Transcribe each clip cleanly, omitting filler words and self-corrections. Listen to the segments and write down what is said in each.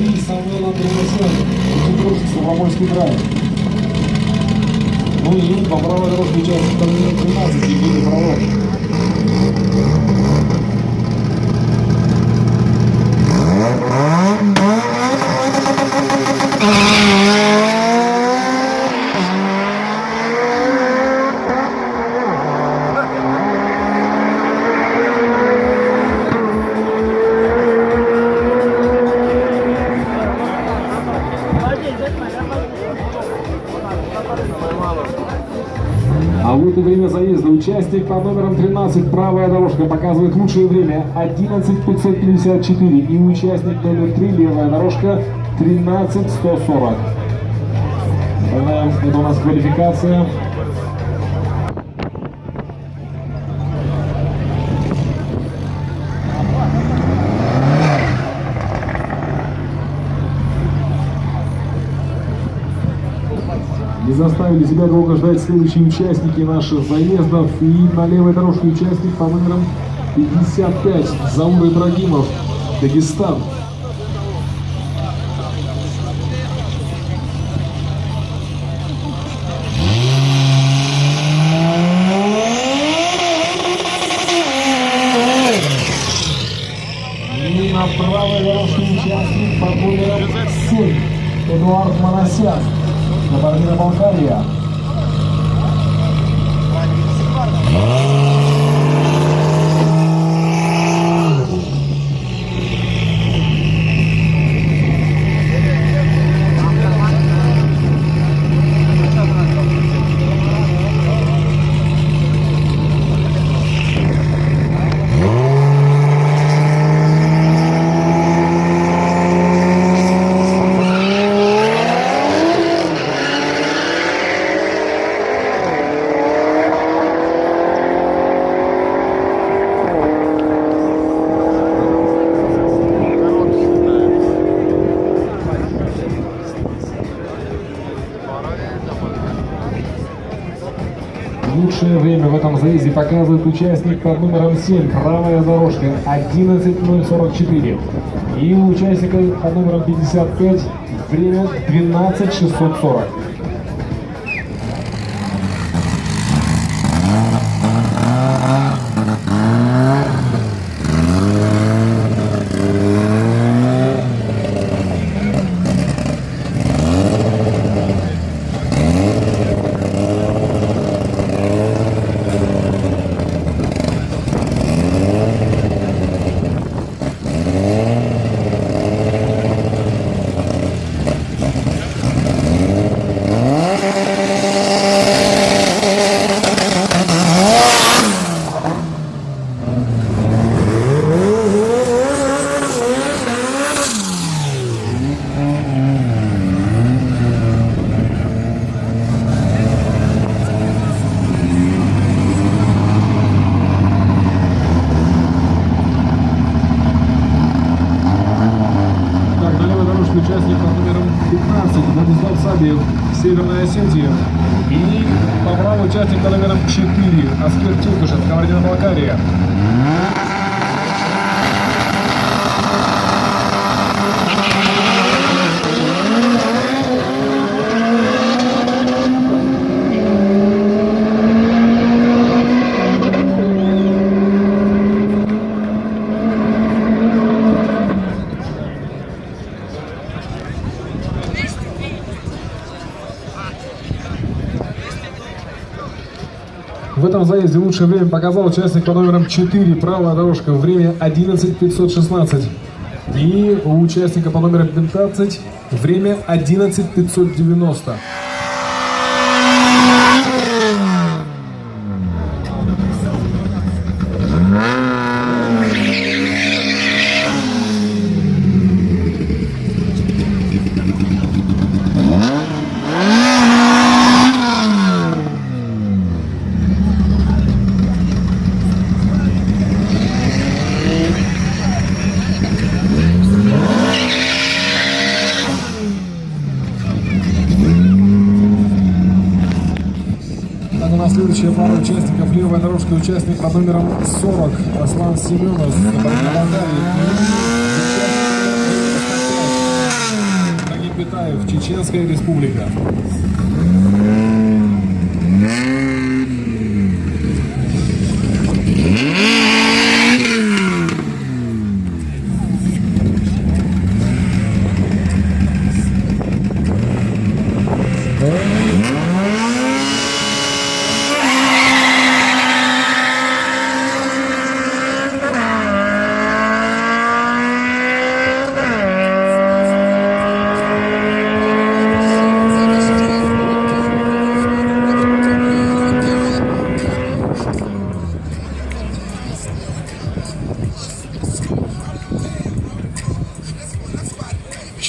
3 Самвел Андреасян, Петербург, Ставропольский край. Ну и по правой дорожке участник номер 13 Евгений Фролов. А вот и время заезда. Участник под номером 13, правая дорожка, показывает лучшее время 11:554. И участник номер 3, левая дорожка, 13:140. Это у нас квалификация. Не заставили себя долго ждать следующие участники наших заездов. И на левой дорожке участник по номерам 55 Заур Ибрагимов, Дагестан. И на правой дорожке участник по номерам 7 Эдуард Манасян, Кабардино-Балкария. Лучшее время в этом заезде показывает участник под номером 7, правая дорожка, 11:044. И у участника под номером 55 время 12:640. Участник под номером 15 Владислав Сабиев, Северная Осетия. И по праву участник под номером 4 Аскер Тюкушев, Кабардино-Балкария. В этом заезде лучшее время показал участник под номером 4, правая дорожка, время 11:516. И у участника под номером 15 время 11:590. Следующая пара участников, левая дорожка, участник под номером 40 Аслан Семенов, Кабардино-Балкария. Самидаев, Чеченская Республика.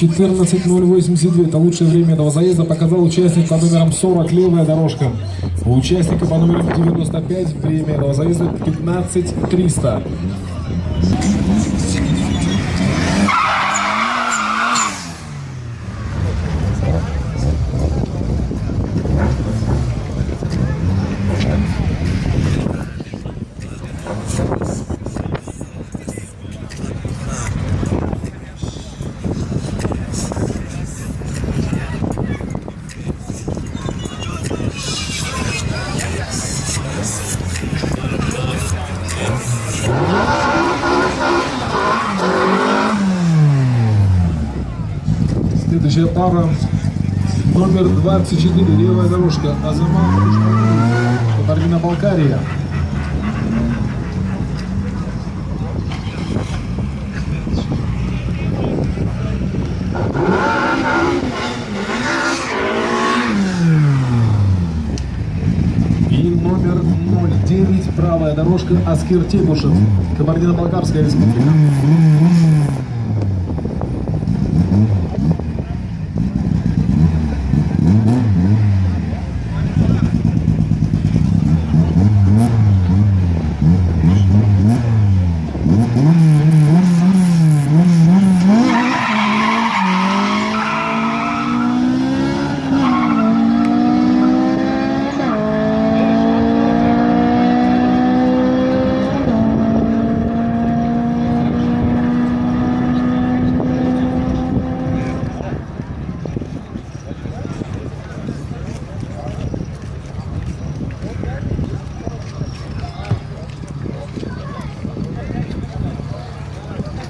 (14:082). Это лучшее время этого заезда показал участник под номером 40, левая дорожка. У участника по номеру 95 время этого заезда 15:300. Следующая пара, номер 24, левая дорожка, Азамат Кабардино-Балкария. И номер 09, правая дорожка, Аскер Текушев, Кабардино-Балкарская республика.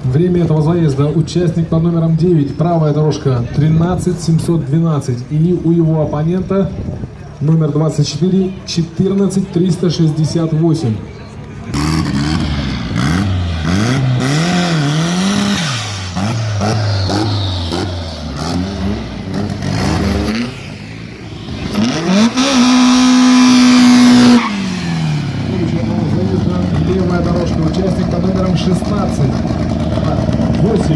Время этого заезда участник под номером 9, правая дорожка, 13:712. И у его оппонента номер 24, 14:368. Левая дорожка, участник под номером 16. 8.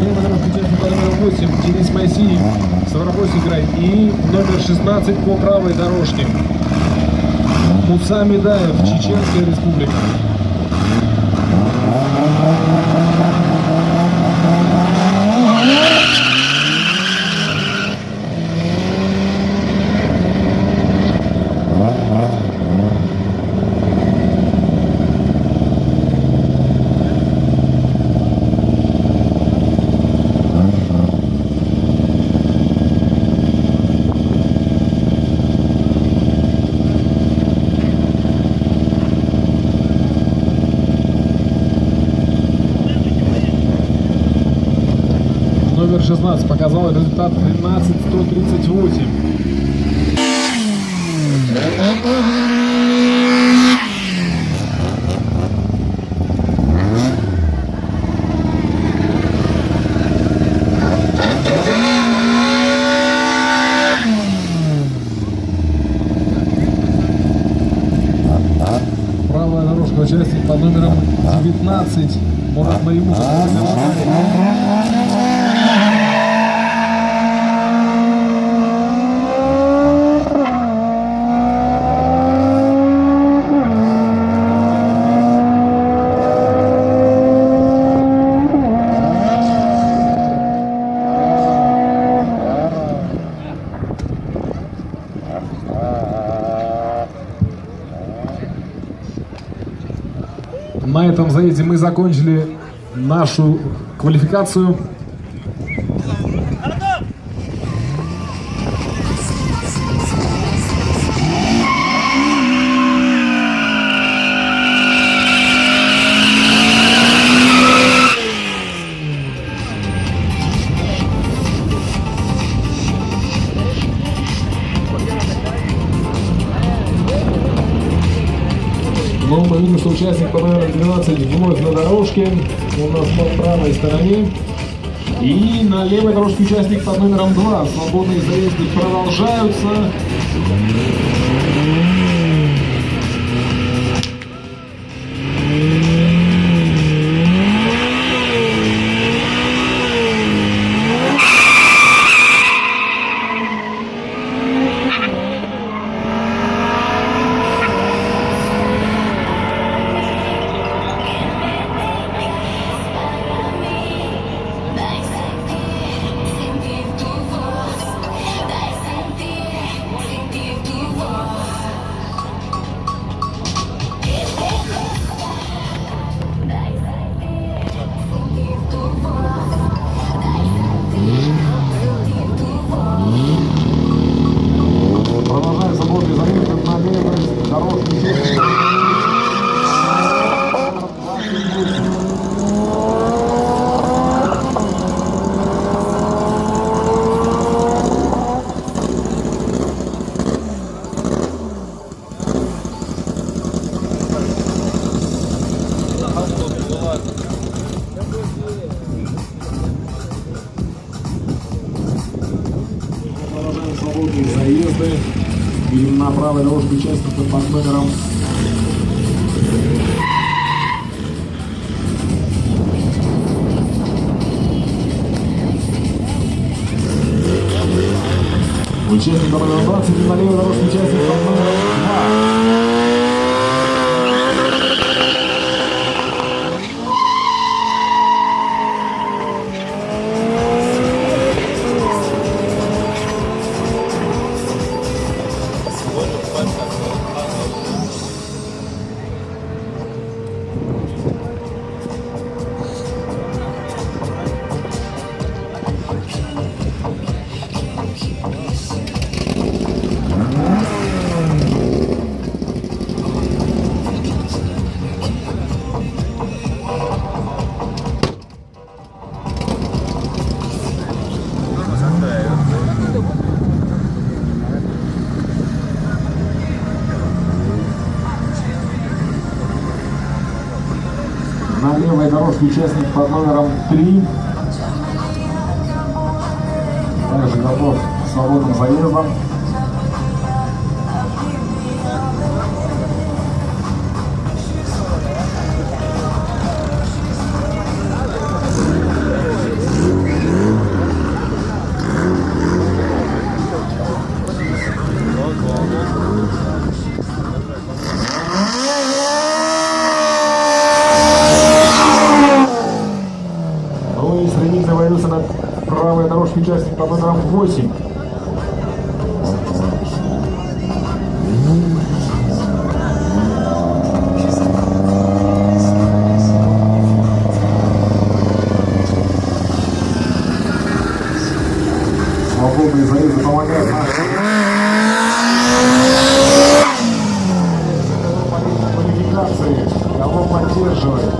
Левая дорожка, участник под номером 8, Денис Моисеев, Ставропольский край. И номер 16 по правой дорожке, Муса Медаев, Чеченская Республика. Номер 16 показал результат 13:138. Правая дорожка, участник под номером 19, Мурат Баймутов. На этом заезде мы закончили нашу квалификацию. напомню, что участник по номеру 12 вновь на дорожке. У нас по правой стороне. И на левой дорожке участник под номером 2. Свободные заезды продолжаются. Продолжаем свободный заезд на левой дорожке. Продолжаем свободные заезды. И на правой дорожке участника под номером 20 и на левой дорожке участник под номером 2. На левой дорожке участник под номером 3. Также готов к свободным заездам. Появился на правой дорожке участник под номером 8. Свободные заезды помогают квалификации. Кого поддерживает?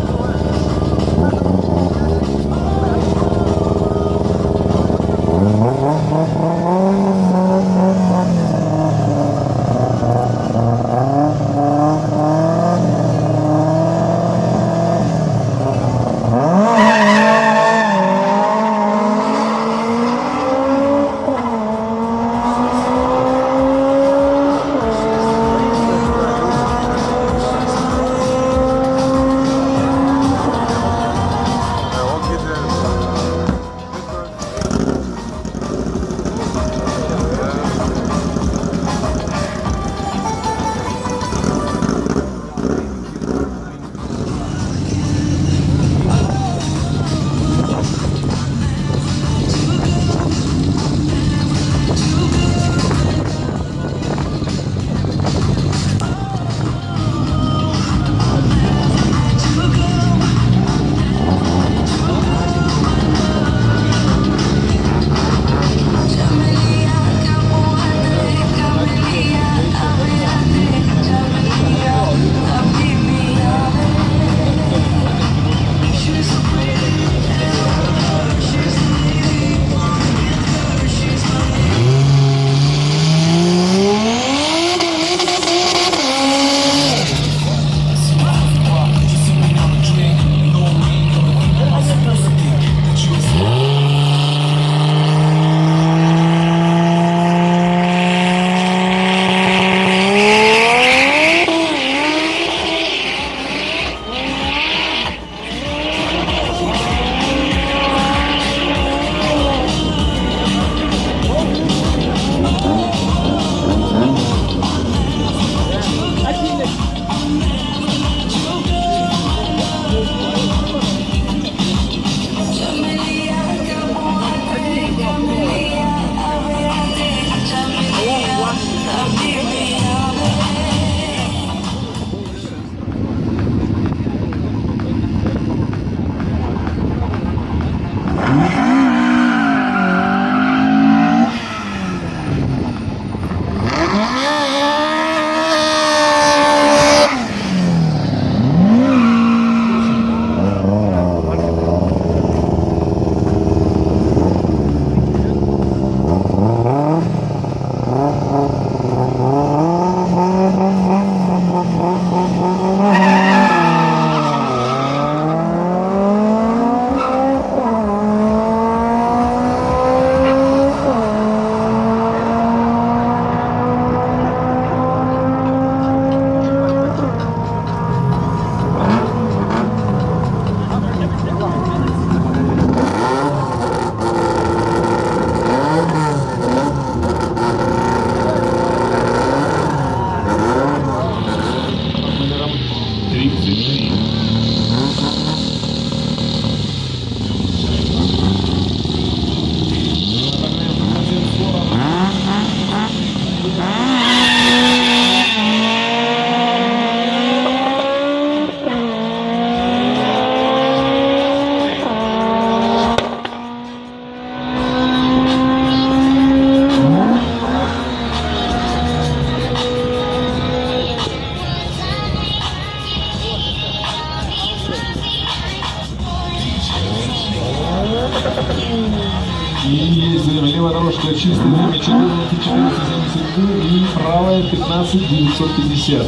И ездим. Левая дорожка чистая, время 14:472 и правая 15:950.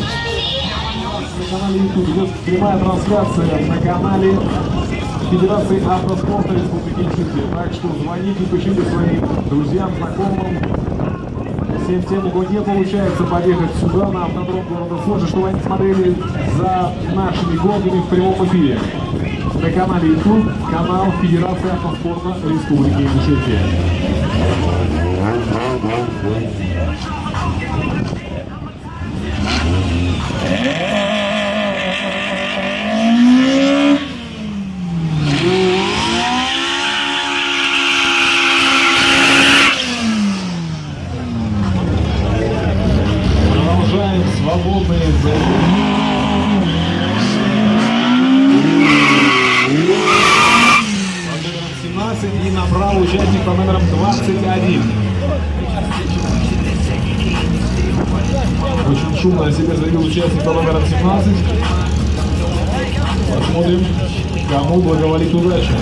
На канале YouTube идет прямая трансляция на канале Федерации автоспорта Республики Чехия. Так что звоните, пишите своим друзьям, знакомым. Всем тем, у кого не получается поехать сюда, на автодром города Сочи, чтобы они смотрели за нашими гонками в прямом эфире. На канале YouTube, канал Федерации автоспорта Республики Чехия. Продолжаем свободные заезды. И направо участник по номерам 21. Очень шумно о себе заявил участник по номерам 17. Посмотрим, кому благоволит удача.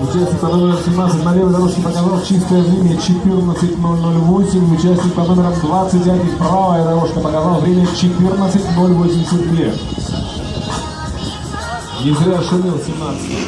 Участник по номеру 17 на левой дорожке показал чистое время 14:008. Участник по номерам 21 правая дорожка показал время 14:082. Не зря шумел 17.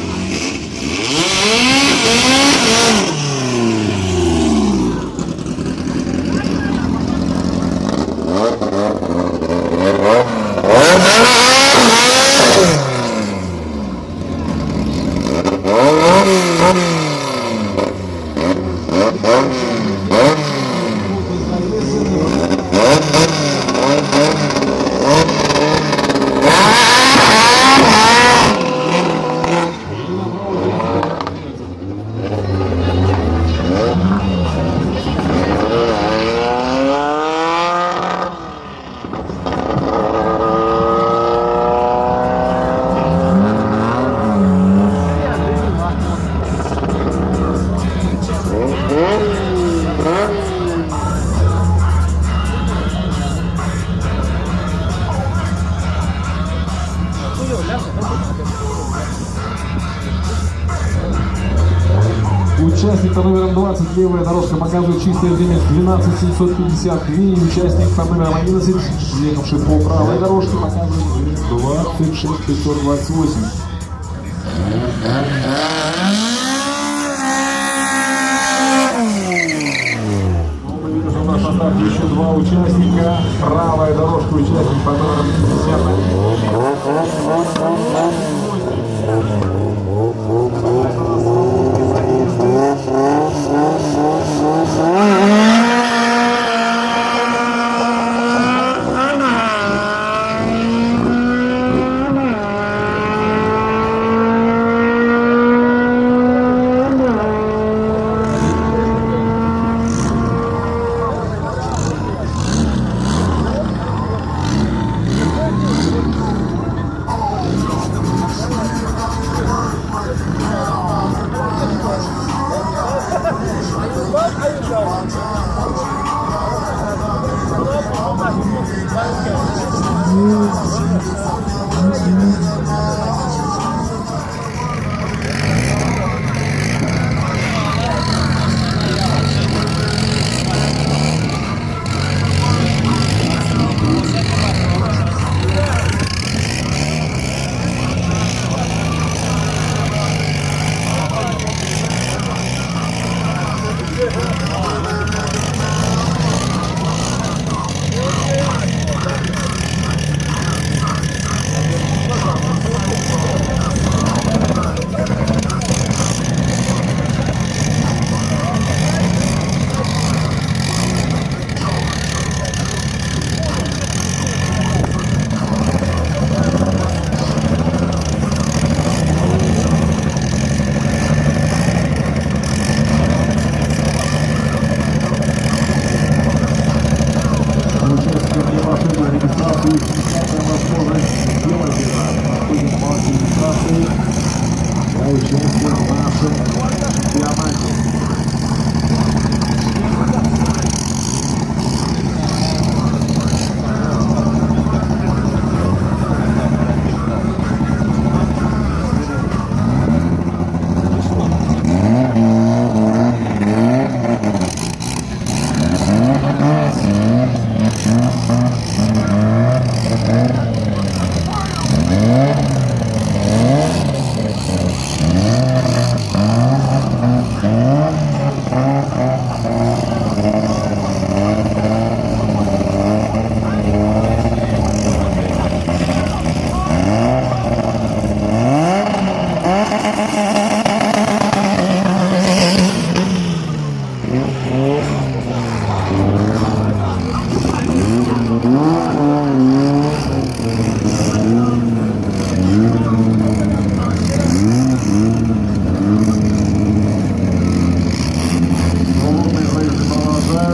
Участник по номерам 20, левая дорожка показывает чистое время 12:752. И участник по номерам 11, ехавший по правой дорожке, показывает время 26:528. У нас остались еще два участника. Правая дорожка, участник по номерам 50.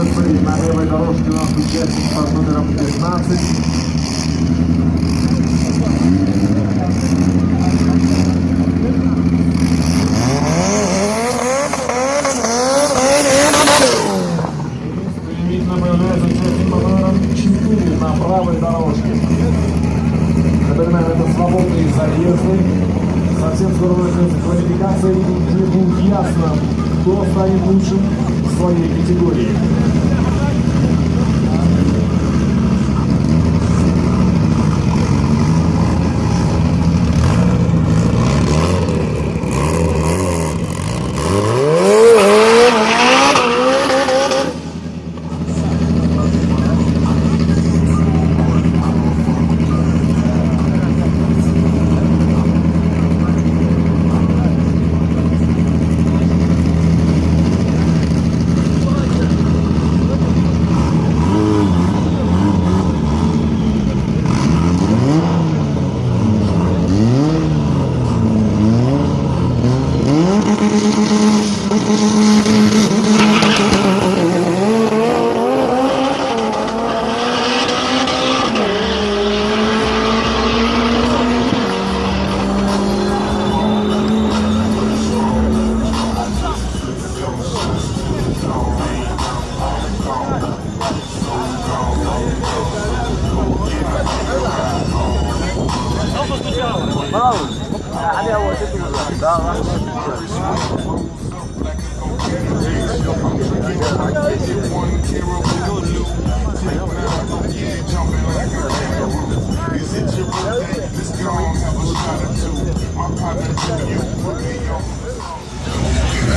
ЗС на левой дорожке у нас участник под номером 15. Видно, появляется участник под номером 4 на правой дорожке. Напоминаем, это свободные заезды. Совсем скоро начнется квалификация, где будет ясно, кто станет лучшим в своей категории.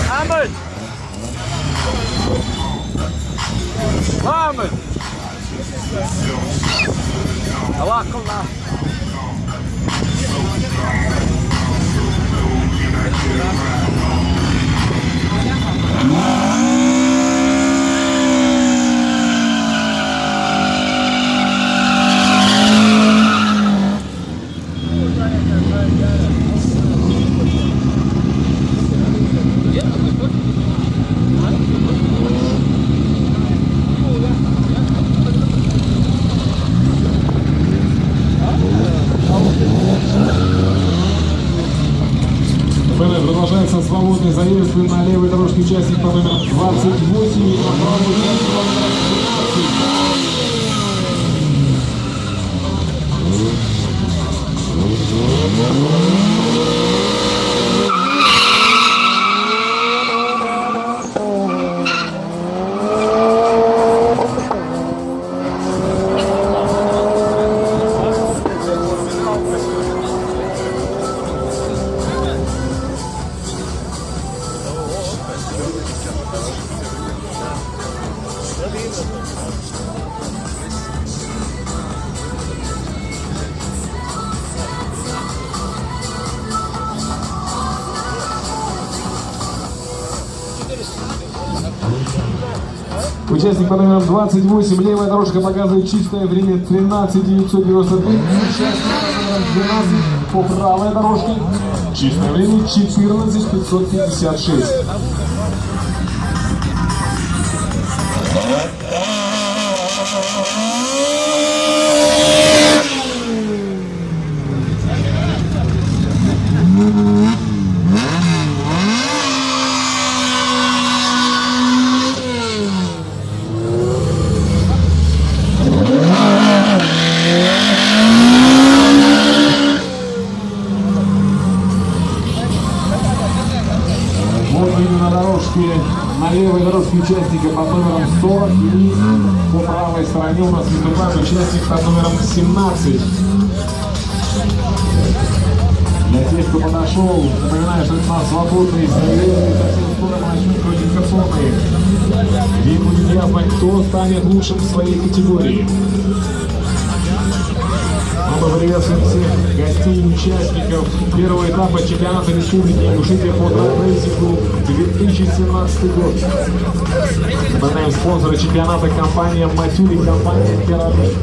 Ahmed! Ahmed! Allah Allah! Продолжается свободный заезд на левой дорожке участник по номеру 28 и на правой участник по номеру 12. Участник по номерам 28, левая дорожка показывает чистое время 13:993. Участник по номерам 12 по правой дорожке чистое время 14:556. На левой дорожке участника под номером 40 и по правой стороне у нас выступает участник под номером 17. Для тех, кто подошел, напоминаю, что это у нас свободные заезды, совсем скоро мы начнем квалификационные. И будет ясно, кто станет лучшим в своей категории. Мы приветствуем всех гостей и участников первого этапа чемпионата республики ингушетия по драг-рейсингу 2017 год. Напоминаем, спонсоры чемпионата компания Матюр и компания Керамик.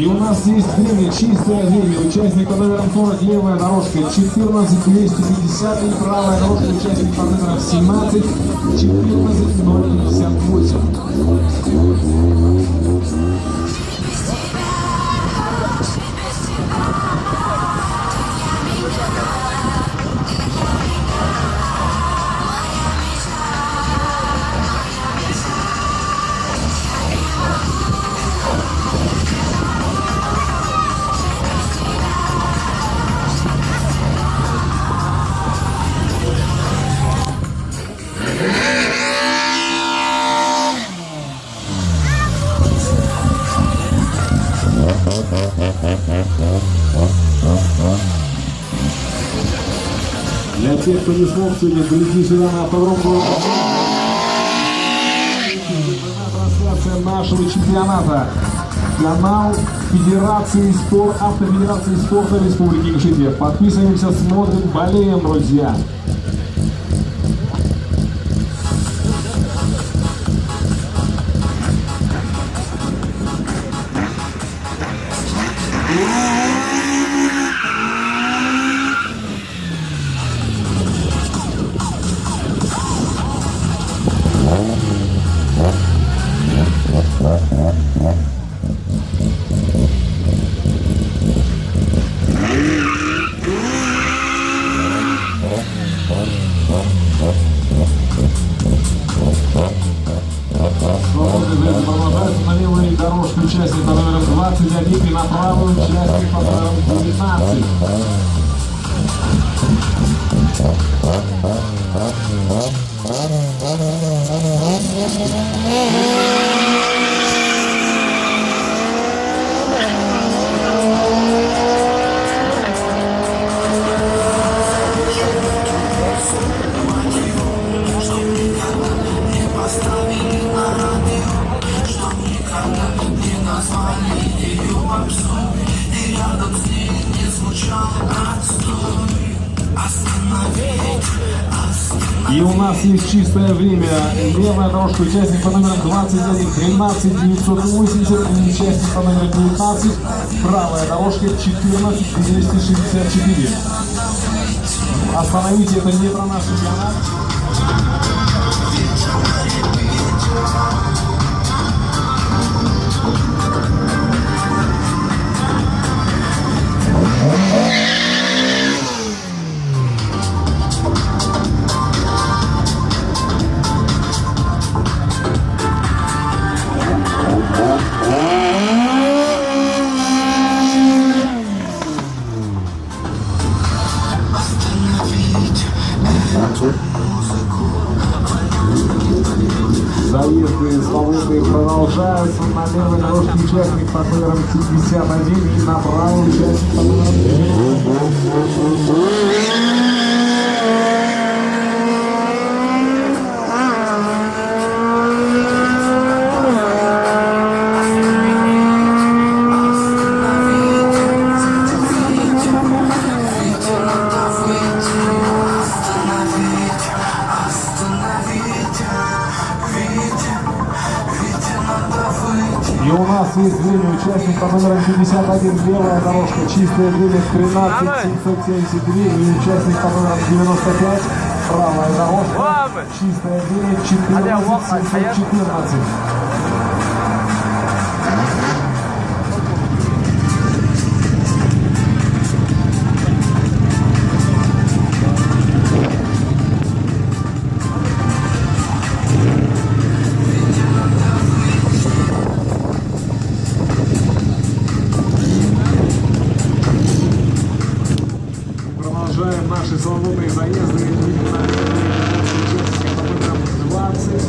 И у нас есть время, чистое время. Участник под номером 40, левая дорожка, 14-250, и правая дорожка, участник под номером 17, 14-058. Для тех, кто не смог сегодня прийти сюда на автодром, трансляция нашего чемпионата. Канал Федерации спорта, Автофедерации спорта Республики Ингушетия. Подписываемся, смотрим, болеем, друзья. Продолжается на левой дорожке участник под номером 21 и на правую участник под номером 19. И у нас есть чистое время. Левая дорожка, участник по номерам 21, 13, 980, и участник по номеру 19. Правая дорожка, 14, 264. Остановите, это не про наш чемпионат. Заезды свободные продолжаются. На левой дорожке участник под номером 51 и на правой участник под номером 90. И у нас есть время, участник под номером 51, левая дорожка, чистое время 13-772, и участник под номером 95, правая дорожка, чистое время 14-714. Продолжаем наши свободные заезды. Участник под номером 20.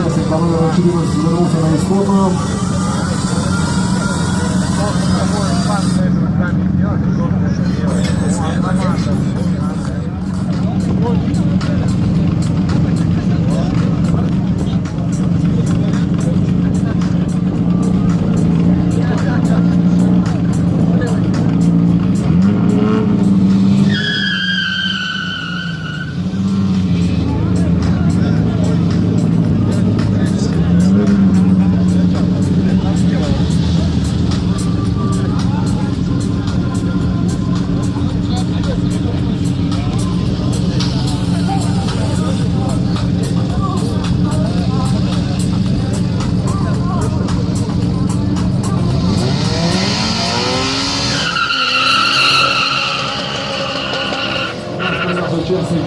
участник по номеру 14 вернулся на исходную. Участник,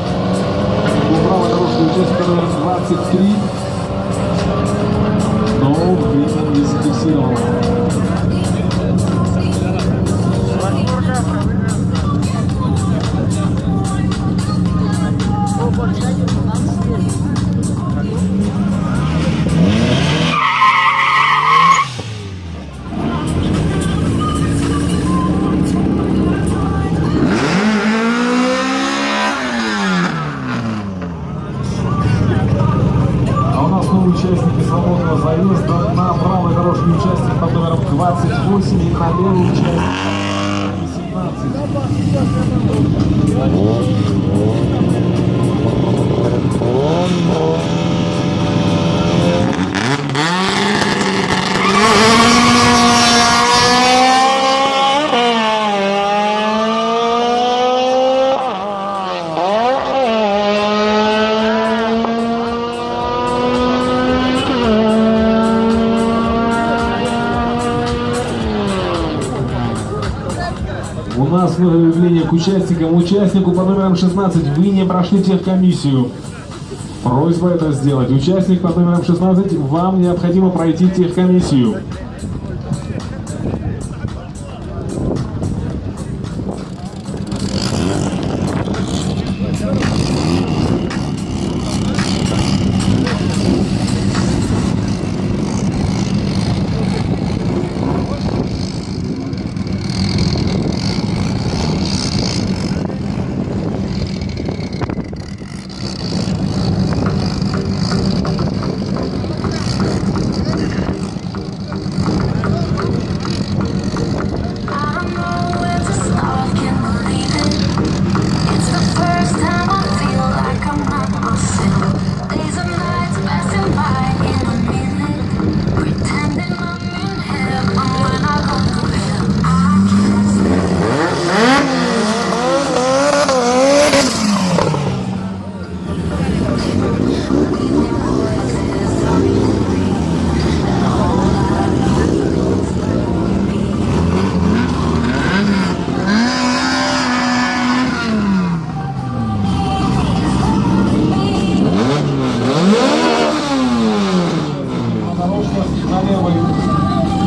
правая дорожка, участник номер 23, но время не зафиксировано. Участники свободного заезда на правой дорожке участник под номером 28 и на левый участник 17. У нас новое объявление к участникам. Участнику по номерам 16 вы не прошли техкомиссию. Просьба это сделать. Участник по номерам 16, вам необходимо пройти техкомиссию.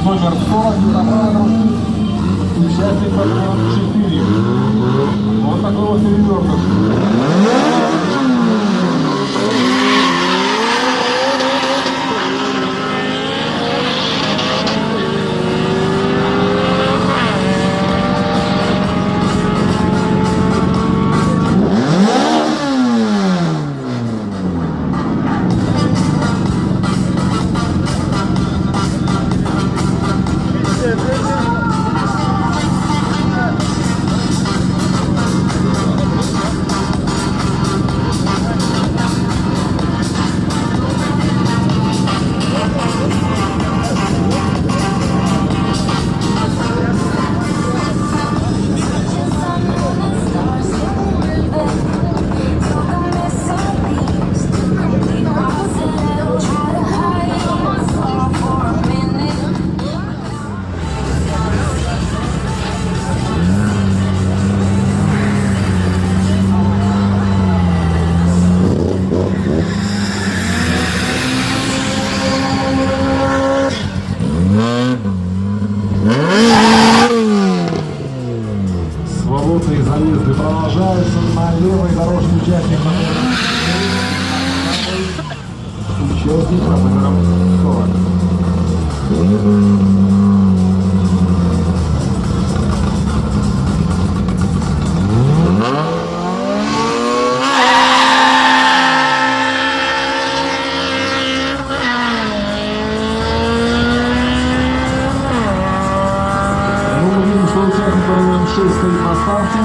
Номер 40, участник под номером 4. Вот такой вот перевертыш. номером 40. Ну, мы видим, что участник под номером 6 стоит на старте.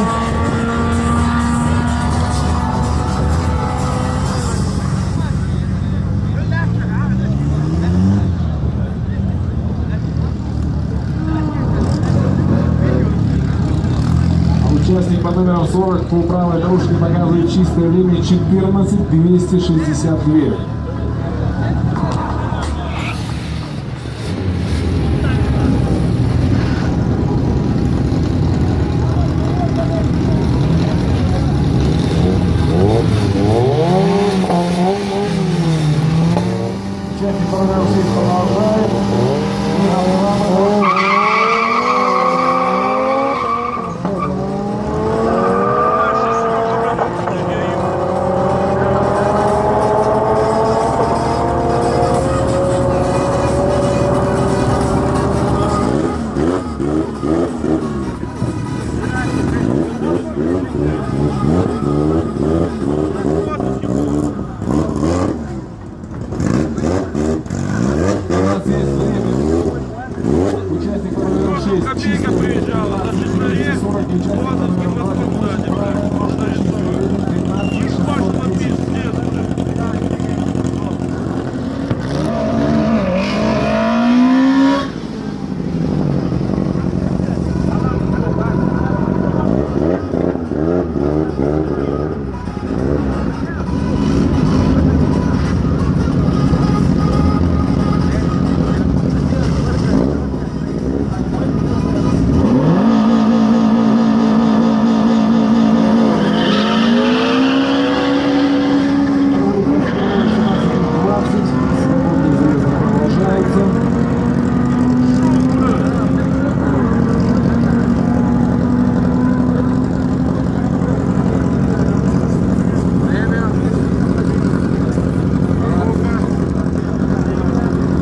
Участник под номером 40 по правой дорожке показывает чистое время 14:262. Участник под номером 6 продолжает. Участник под номером 6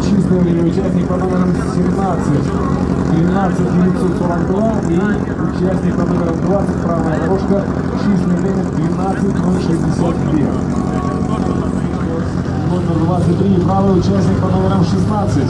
чисто 40, участник под номером 13:942 и участник под номером 20, правая дорожка, чистое время 12:062. Номер 23, правый участник под номером 16.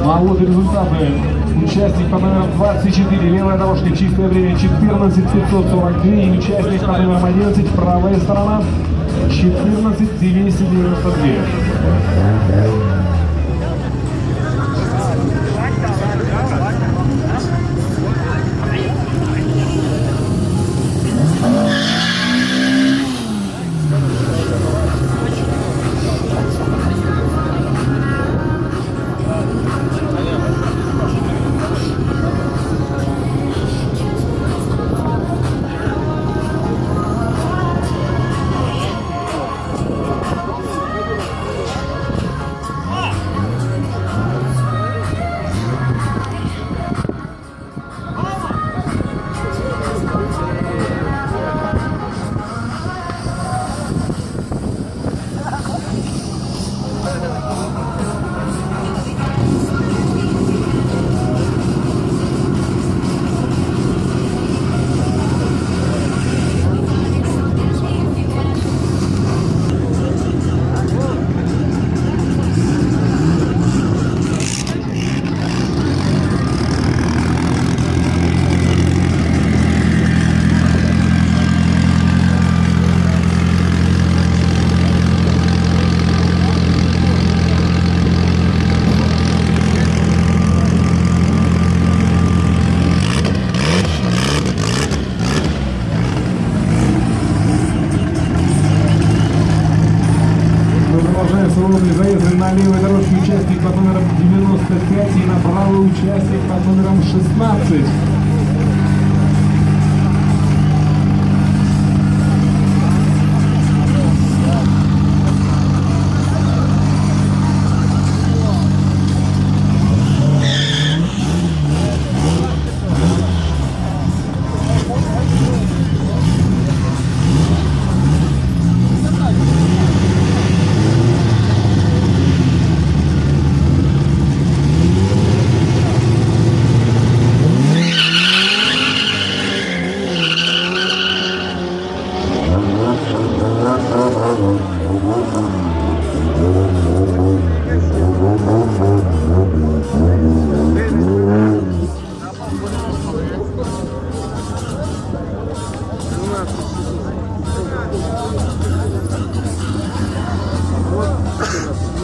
А вот и результаты. Участник по номеру 24, левая дорожка, чистое время 14:542. И участник по номеру 11, правая сторона, 14:292. традиционные заезды на левой дорожке участник под номером 95 и на правый участник под номером 16.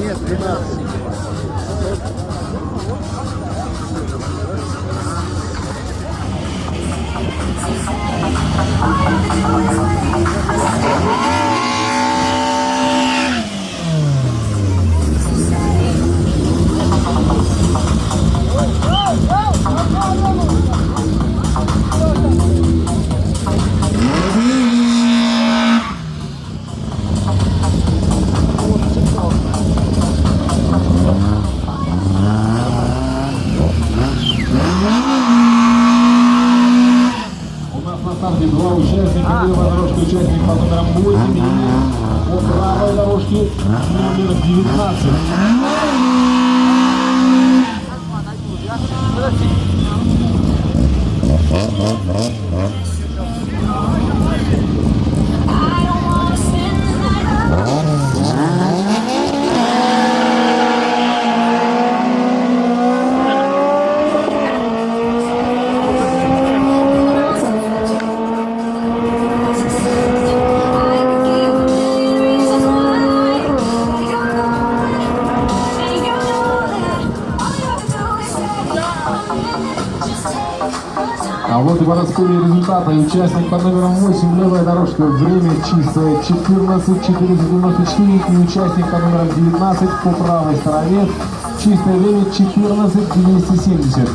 Нет, 12. Два участника, левая дорожка, участник под номером 8 и по правой дорожке номер 19. А вот и подоспели результаты. Участник под номером 8, левая дорожка, время чистое 14:494, и участник под номером 19 по правой стороне, чистое время 14:270.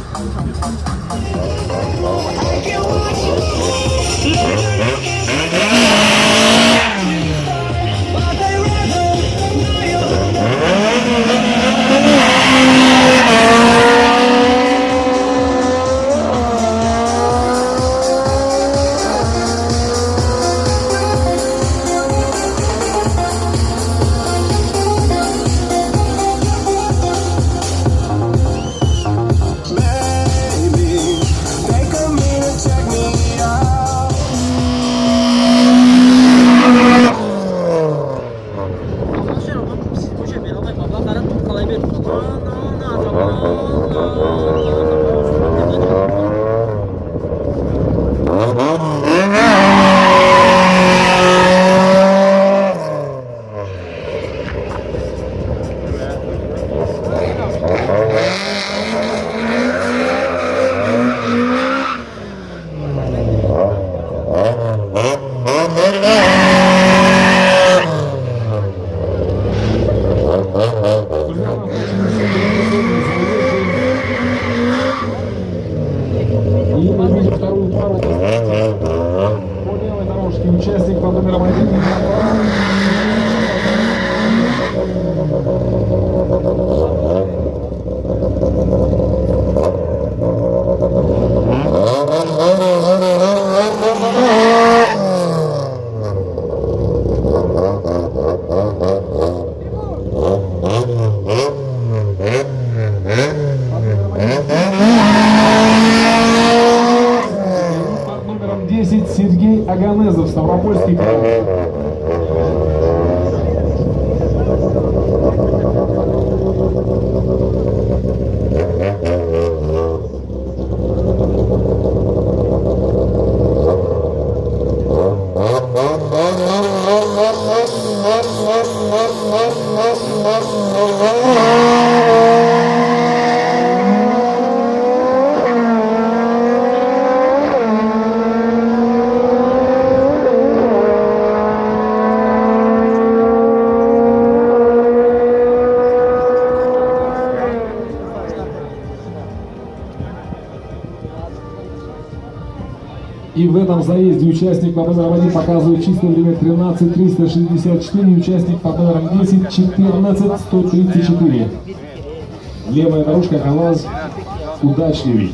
И мы видим вторую пару по левой дорожке. Участник под номером 1. Под номером 10 Сергей Аганезов, Ставропольский край. заезде участник под номером 1 показывает чистое время 13:364, участник под номером 10 14:134. Левая дорожка оказалась удачливей.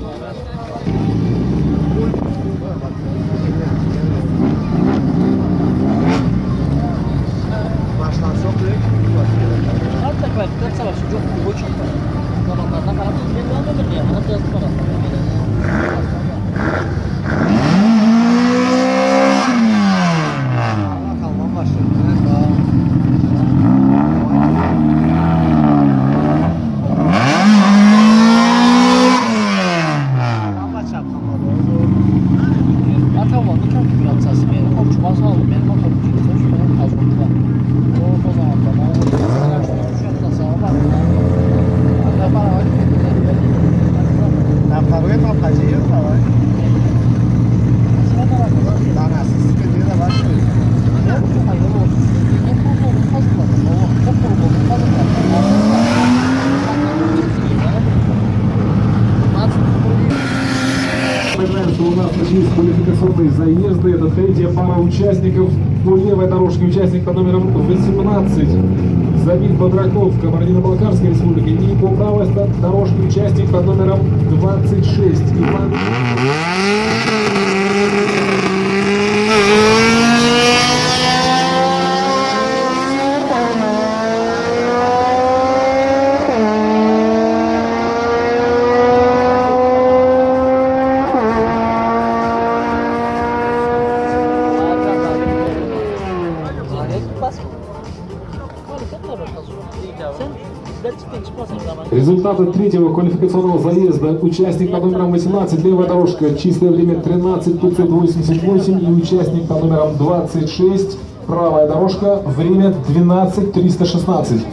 Что у нас начались квалификационные заезды. Это третья пара участников по левой дорожке. Участник под номером 18 Забит Бодраков, Кабардино-Балкарской республики. И по правой дорожке участник под номером 26 Иван. Результаты третьего квалификационного заезда. Участник под номером 18, левая дорожка, чистое время 13:588, и участник под номером 26, правая дорожка, время 12:316.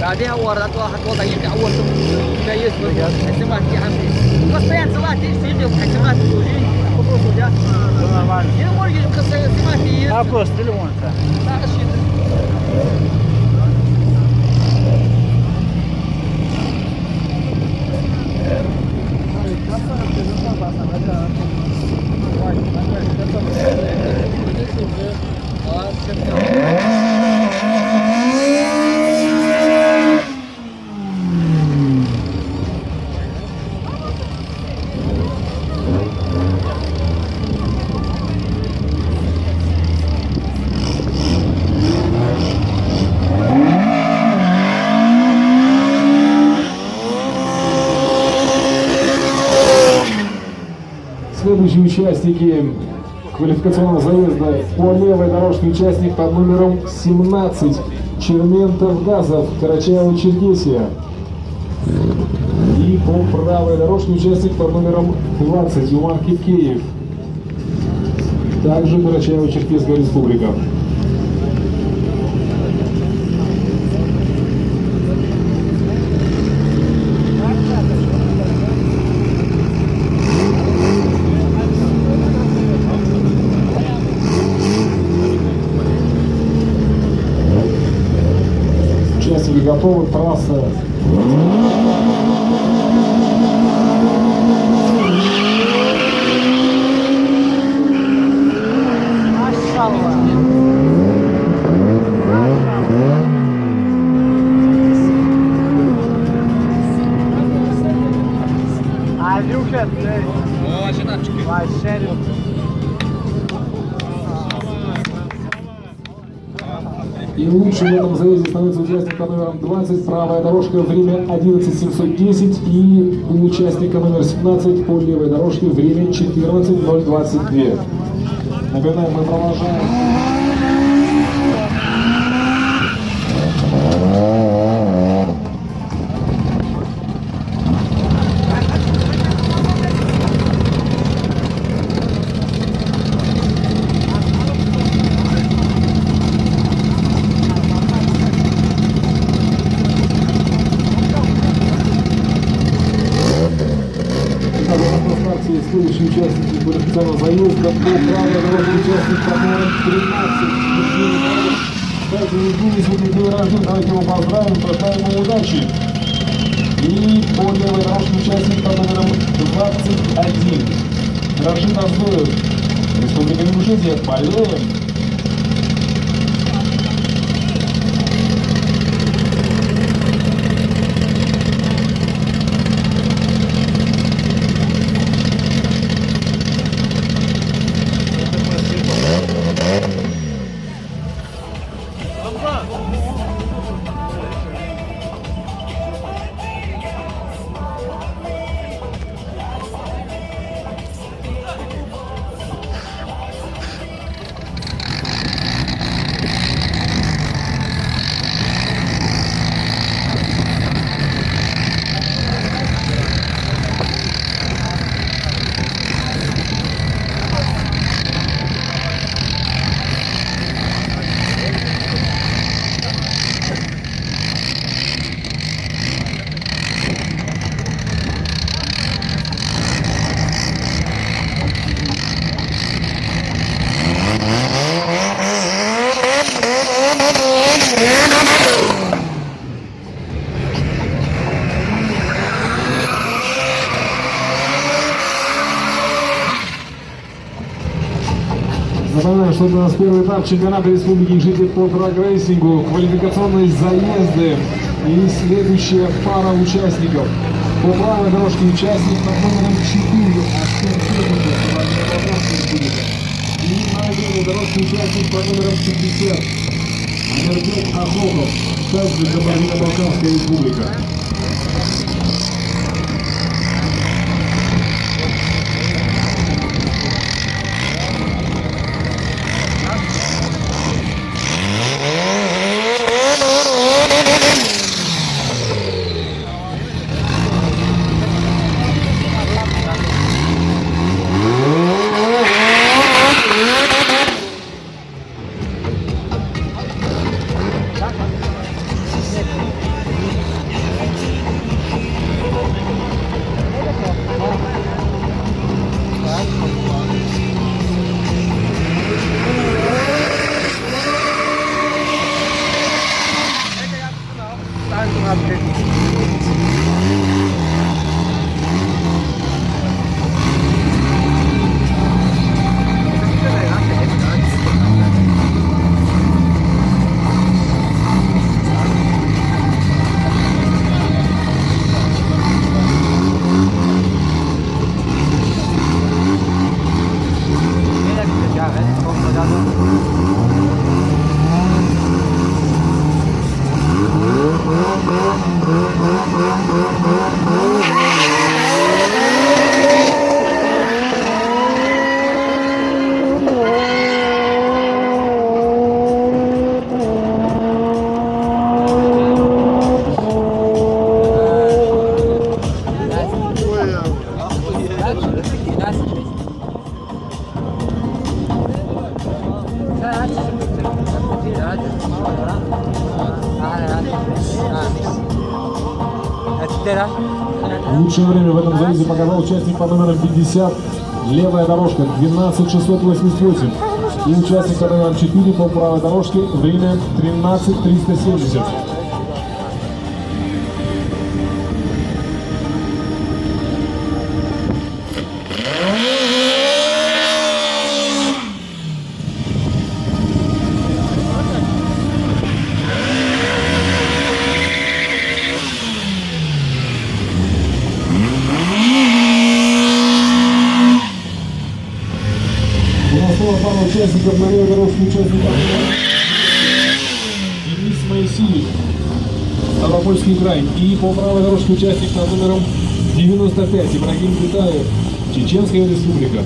بعدها ورات واحد وضع يدي اول جايز حسمات في عمي قصيان صلاه تيجي وحسمات تقولي خطوط وجا يقول لي قصيان سماتي ابوس تليفون لا اشي Следующие участники квалификационного заезда по левой дорожке. Участник под номером 17 Черментов Газов, Карачаево-Черкесия. И по правой дорожке участник под номером 20 Умар Кипкеев, также Карачаево-Черкесская республика. Участники готовы, трасса. И лучше в этом заезде становится участник под номером 20, правая дорожка, время 11:710, и у участника номер 17 по левой дорожке время 14:022. Напоминаем, мы продолжаем. Следующие участники находится на заезде по правой дороге участник под номером 13. Кстати, Евгений сегодня день рождения, давайте его поздравим, пожелаем ему удачи. И по левой дорожке участник под номером 21. Рашид Аздоев, Республика Ингушетия, болеем. Напоминаю, что у нас первый этап чемпионата Республики Ингушетия по драг-рейсингу, квалификационные заезды и следующая пара участников. По правой дорожке участник под номером 4, и на левой дорожке участник под номером 50, Амирбек Ахоков, также Кабардино-Балкарская республика. Лучшее время в этом заезде показал участник по номеру 50, левая дорожка 12688. И участник по номеру 4 по правой дорожке, время 13370. Пара участников на левой дорожке участников Денис Моисеев, Ставропольский край. И по правой дорожке участник под номером 95 Ибрагим Бетаев, Чеченская республика.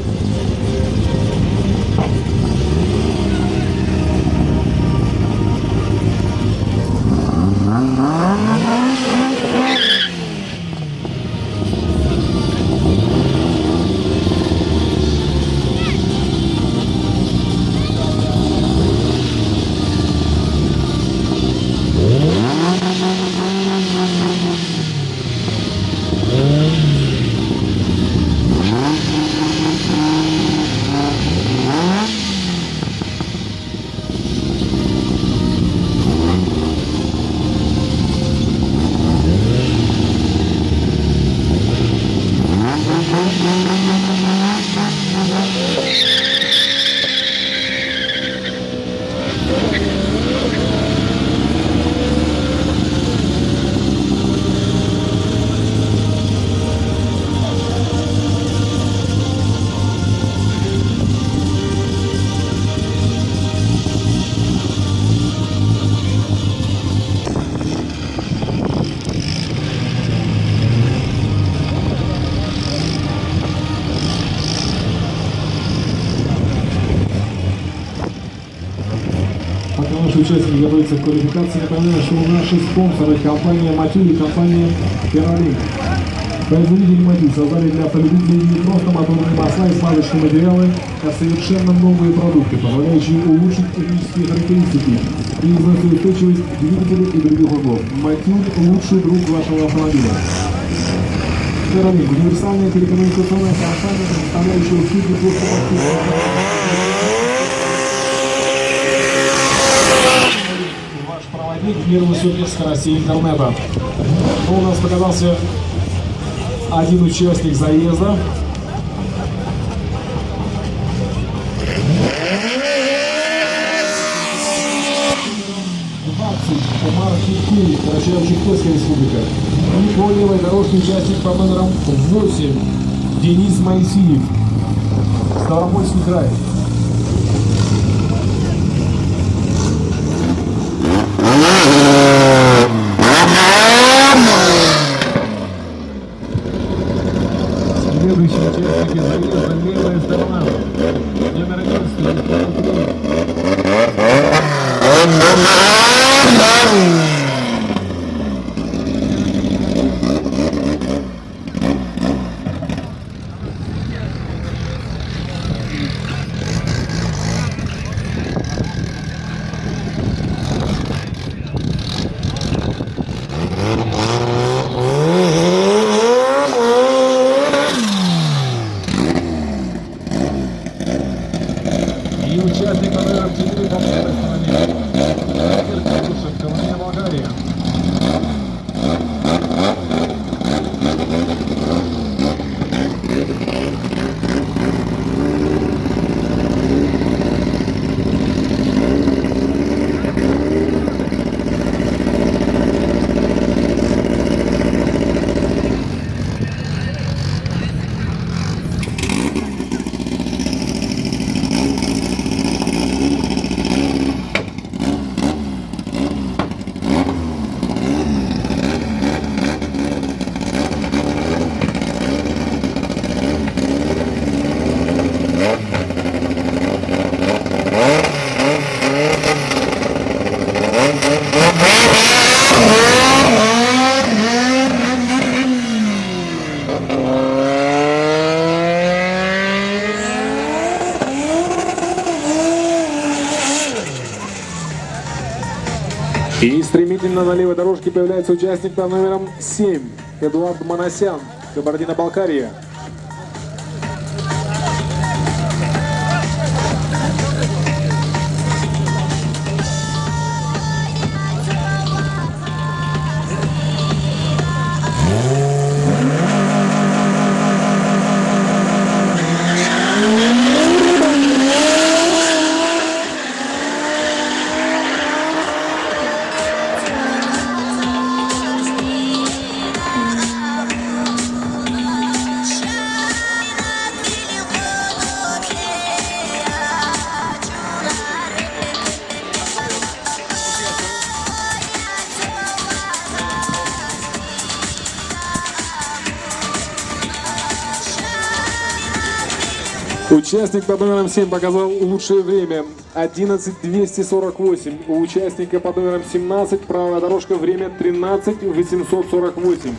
участники готовятся к квалификации. Напоминаю, что у наши спонсоры компания «Матюль» и компания «Ферролинк». Производители «Матюль» создали для автолюбителей не просто моторные масла и смазочные материалы, а совершенно новые продукты, позволяющие улучшить технические характеристики и износоустойчивость двигателей и других узлов. «Матюль» – лучший друг вашего автомобиля. «Ферролинк» – универсальная телекоммуникационная компания, предоставляющая услуги по ваш проводник в мир высоких скоростей интернета. У нас показался один участник заезда. Марки, Карачаево-Черкесская республика. И по левой дорожке участник по номерам 8 Денис Моисеев, Ставропольский край. Следующий участник из заезда левая сторона. Номер 11. И участник номер 4 Колония Болгария. И стремительно на левой дорожке появляется участник под номером 7 Эдуард Манасян, Кабардино-Балкария. Участник под номером 7 показал лучшее время 11:248. У участника под номером 17 правая дорожка время 13:848.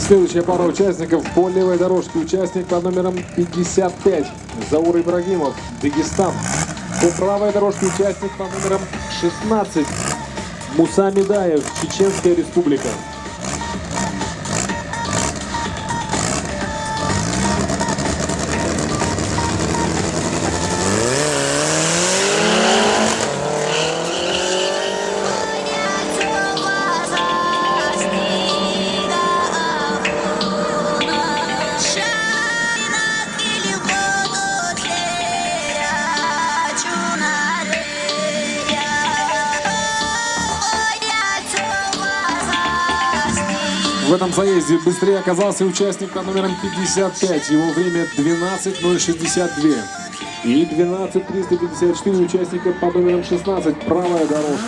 Следующая пара участников по левой дорожке. Участник под номером 55 Заур Ибрагимов, Дагестан. По правой дорожке участник под номером 16 Муса Медаев, Чеченская республика. В этом заезде быстрее оказался участник под номером 55. Его время 12:062. И 12:354 участника под номером 16. Правая дорожка.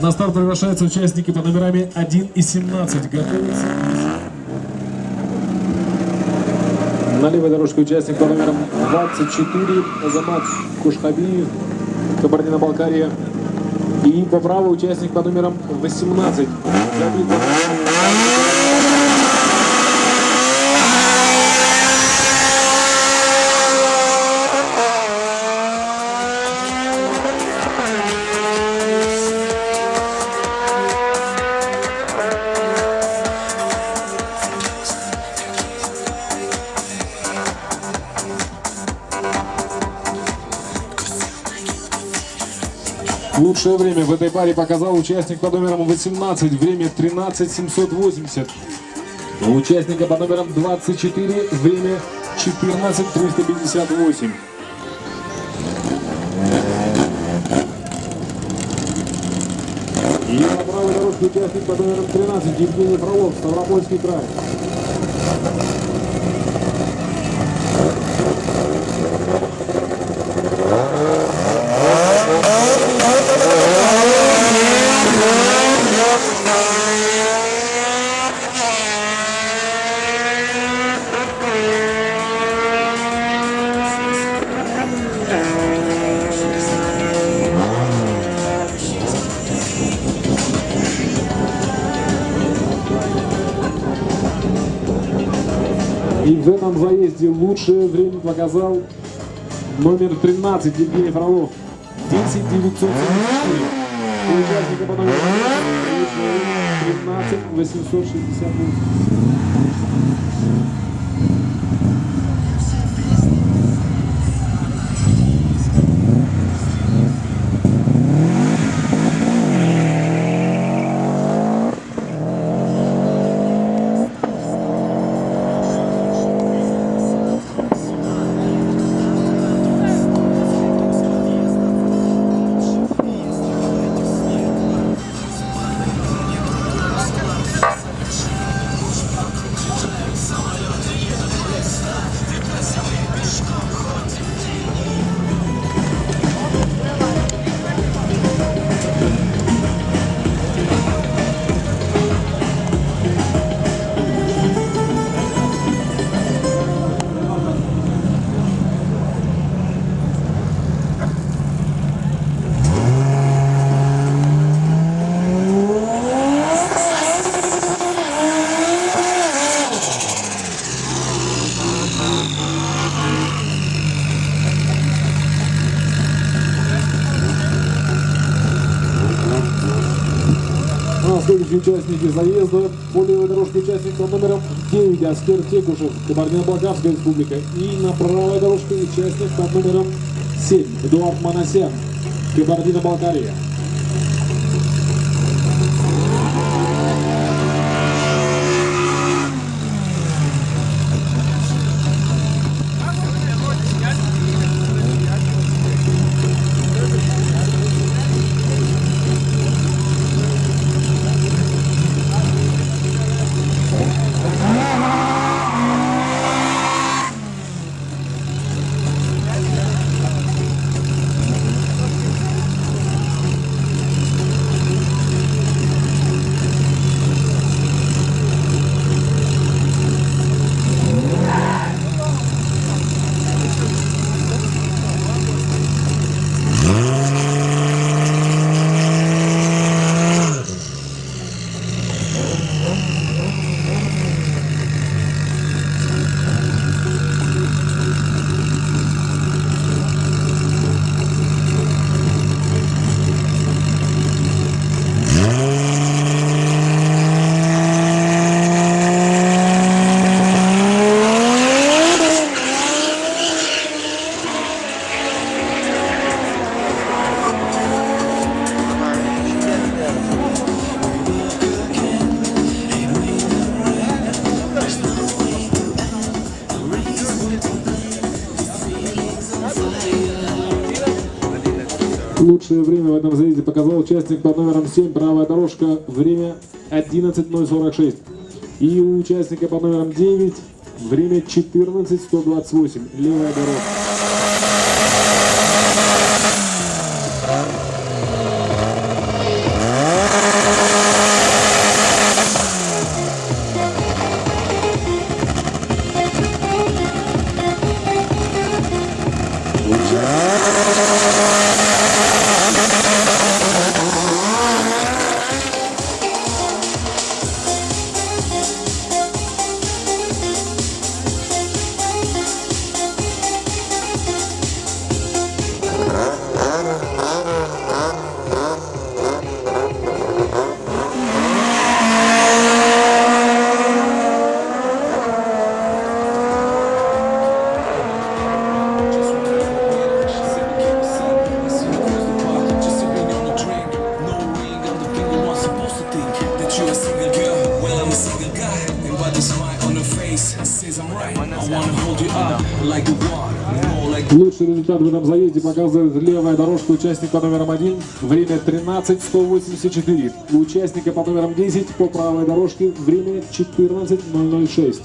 На старт приглашаются участники по номерами 1 и 17. Готовятся. На левой дорожке участник по номерам 24. Азамат Кушхабиев, Кабардино-Балкария. И по правой участник по номерам 18. Лучшее время в этой паре показал участник под номером 18, время 13:780. У участника под номером 24 время 14:358. И на правой дорожке участник под номером 13 Евгений Фролов, Ставропольский край. И в этом заезде лучшее время показал номер 13 Евгений Фролов. 10:974. У участника по номеру 13:868. Следующие участники заезда по левой дорожке участник под номером 9 Аскер Текушев, Кабардино-Балкарская республика. И на правой дорожке участник под номером 7 Эдуард Манасян, Кабардино-Балкария. Лучшее время в этом заезде показал участник под номером 7, правая дорожка, время 11:46. И у участника под номером 9 время 14:128, левая дорожка. Лучший результат в этом заезде показывает левая дорожка участника по номером 1, время 13:184. У участника по номером 10 по правой дорожке время 14:006.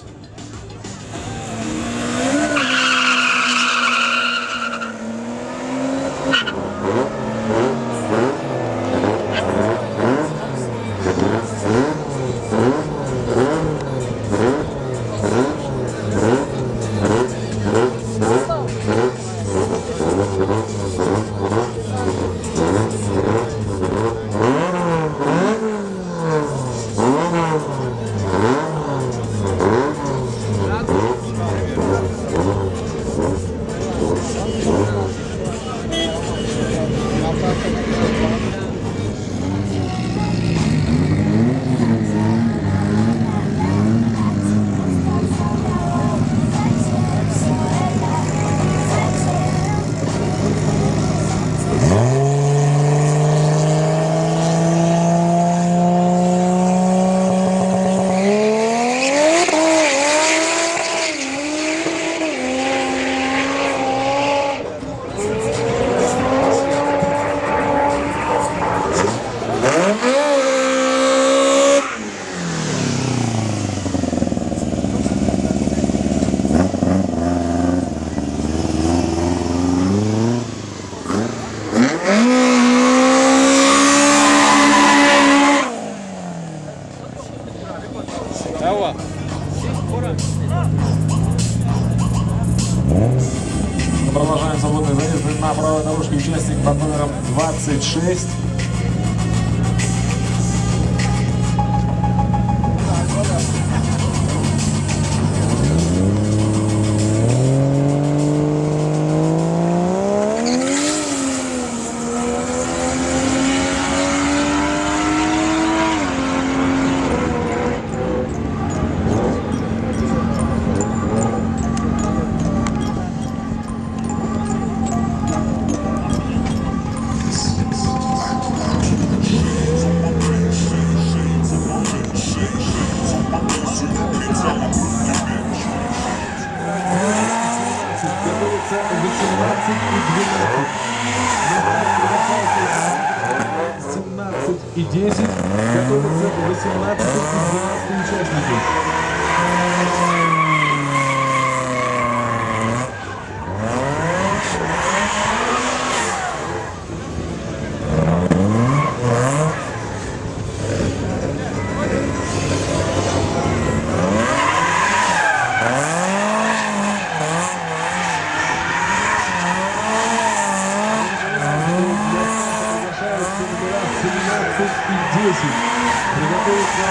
Продолжаем свободный заезд на правой дорожке, участник под номером 26. И 10, готовятся 18 и 12 участники. И 10. Приготовиться.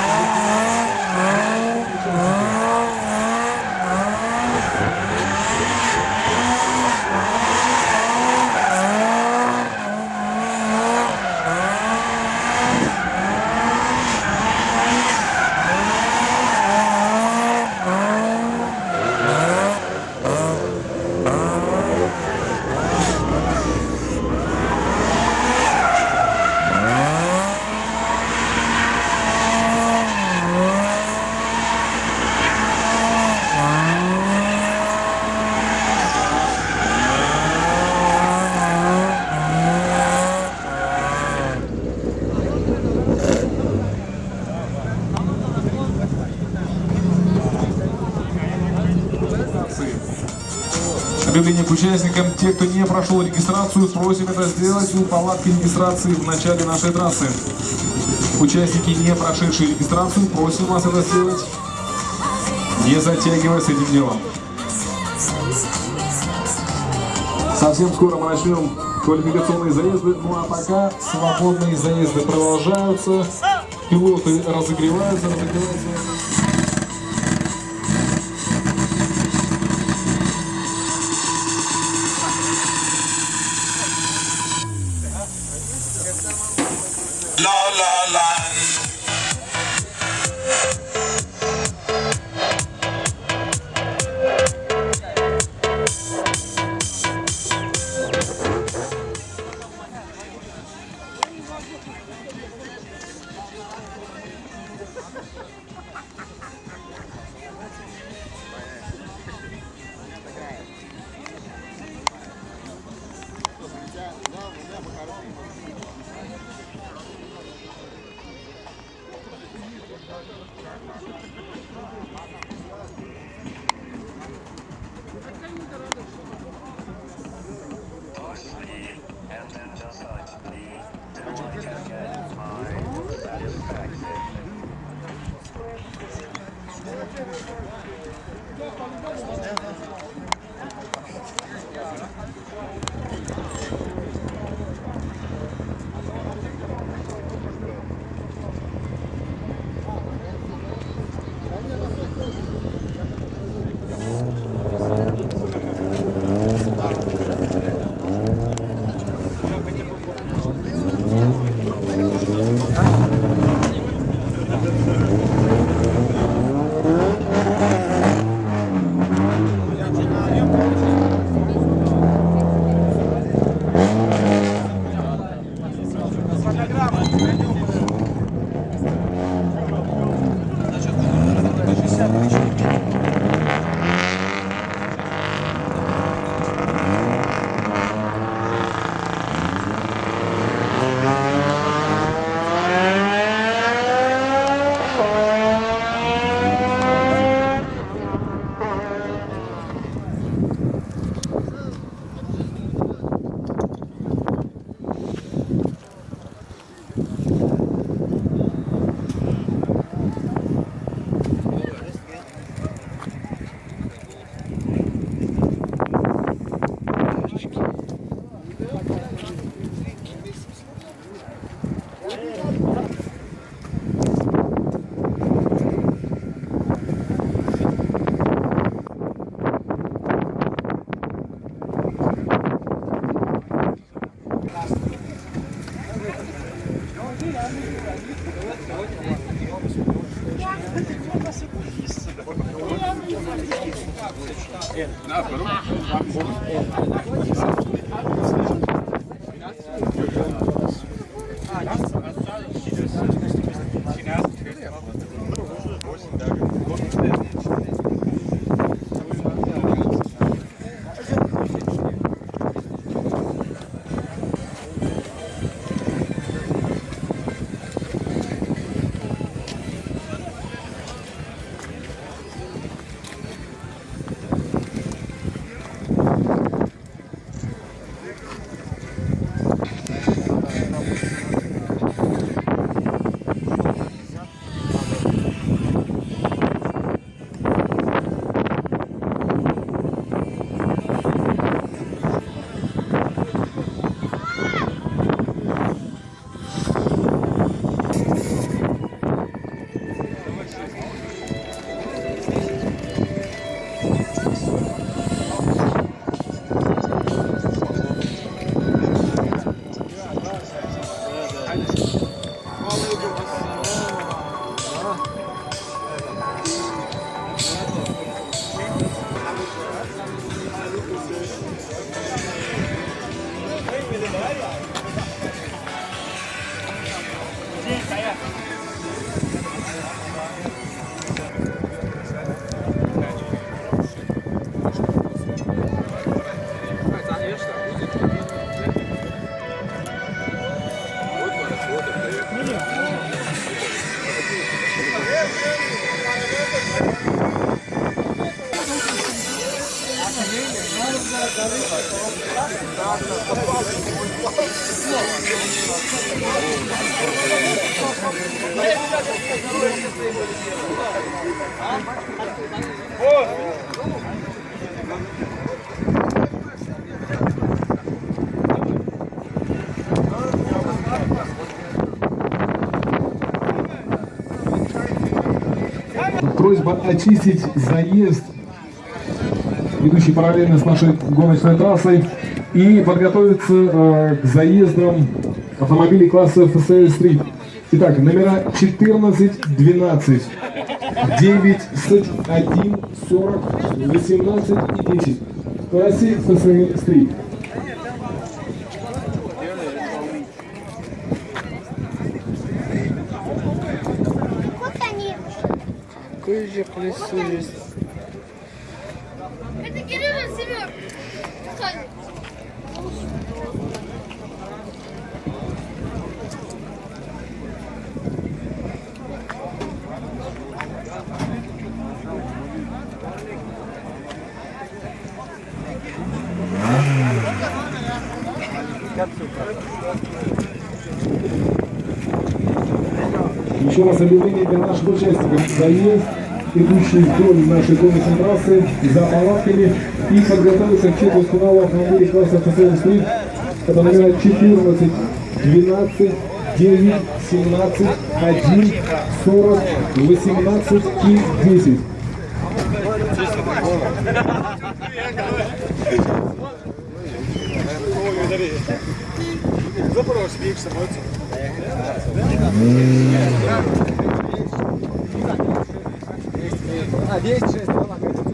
трассы. Объявление к участникам. Те, кто не прошел регистрацию, просим это сделать у палатки регистрации в начале нашей трассы. Участники, не прошедшие регистрацию, просим вас это сделать, не затягивая с этим делом. Совсем скоро мы начнем квалификационные заезды, ну а пока свободные заезды продолжаются. Пилоты разогреваются. Просьба очистить заезд, идущий параллельно с нашей гоночной трассой, и подготовиться к заездам автомобилей класса FSL-Street. Итак, номера 14, 12, 9, 1, 40, 18 и 10 в классе FSL-Street. Какой же колесо есть? Это Кирилл Семен. Еще раз объявление для наших участников. Заезд, идущий вдоль нашей гоночной трассы, за палатками, и подготовиться к чеку финала автомобилей класса FSL-Street. Это номера 14, 12, 9, 17, 1, 40, 18 и 10. А, 10, 6, ладно, 10.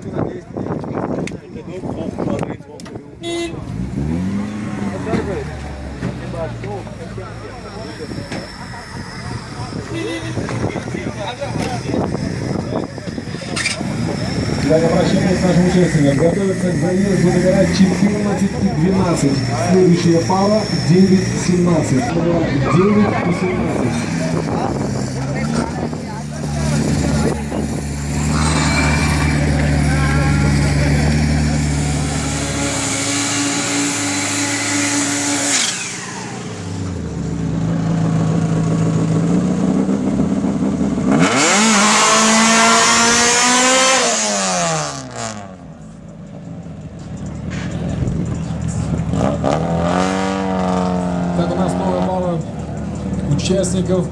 Для обращения с нашим участникам готовятся к заезду номера 14 и 12. Следующая пара 9, 17. 9 и 17. Так, у нас новая пара участников.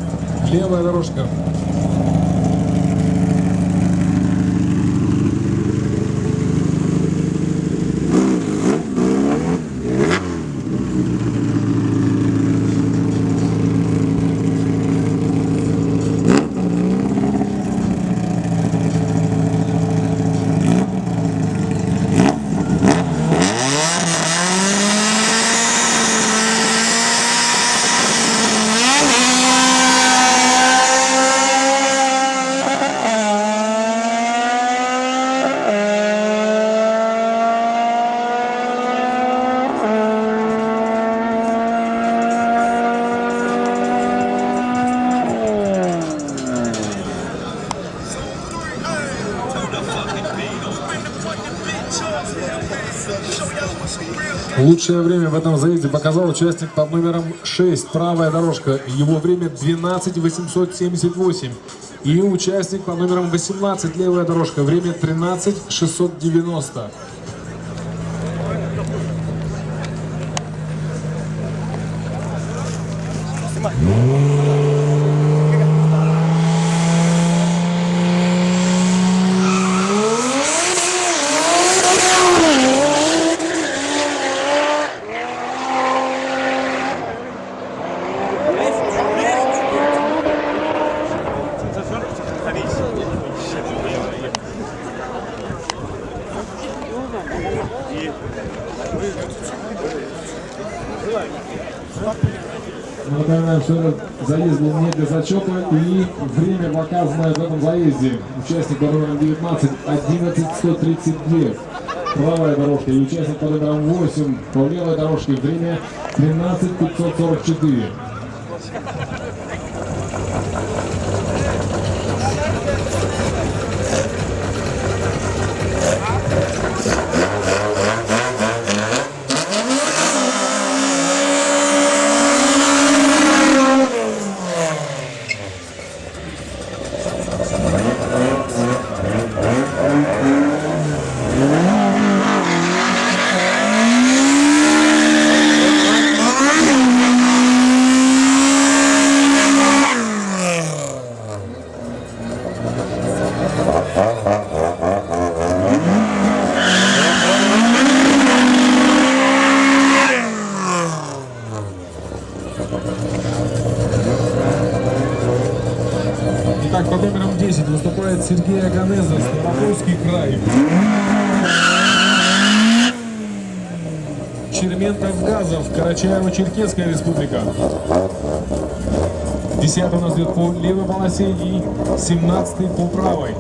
Левая дорожка. Лучшее время в этом заезде показал участник под номером 6, правая дорожка. Его время 12 878. И участник под номером 18, левая дорожка. Время 13 690. Напоминаю, что этот заезд был не для зачета, и время, показанное в этом заезде. Участник по номеру 19, 11 132. Правая дорожка. И участник по номеру 8 по левой дорожке. Время 13 544. Черментов-Газов, Карачаево-Черкесская республика. 10 у нас идет по левой полосе и 17 по правой.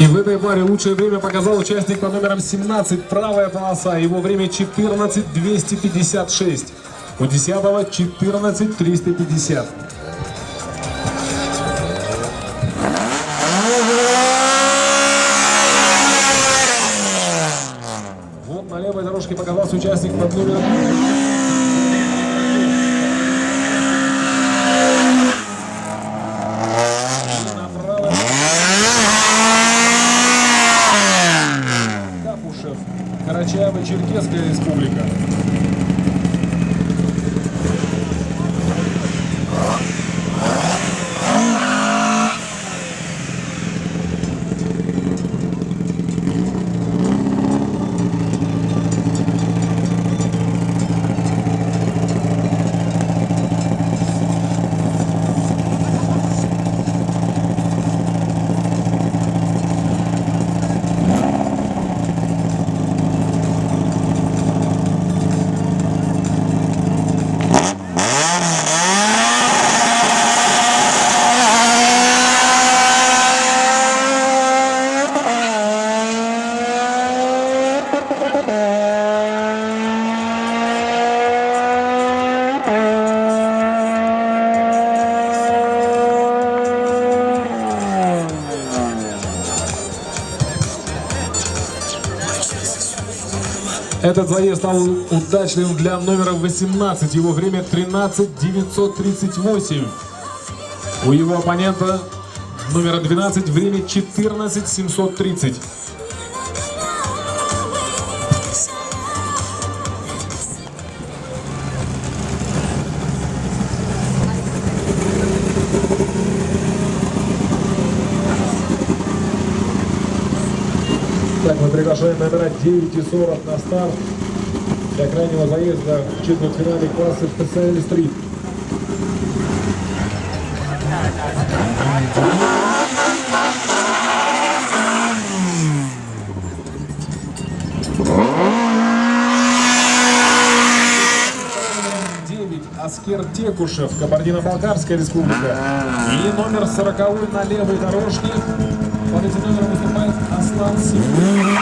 И в этой паре лучшее время показал участник под номером 17, правая полоса. Его время 14:256. У 10-го 14:350. Вот на левой дорожке показался участник под номером... Карачаево-Черкесская республика. Этот заезд стал удачным для номера 18. Его время 13:938. У его оппонента номера 12 время 14:730. Так, мы приглашаем номера 9 и 40 на старт для крайнего заезда в четвертьфинале класса Freestyle Street. Аскер Текушев, Кабардино-Балкарская республика. И номер 40 на левой дорожке. Под этим номером выступает Аслан Симон.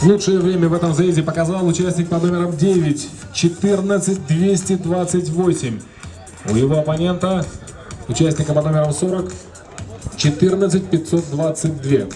Лучшее время в этом заезде показал участник под номером 9, 14:228. У его оппонента, участника под номером 40, 14:522.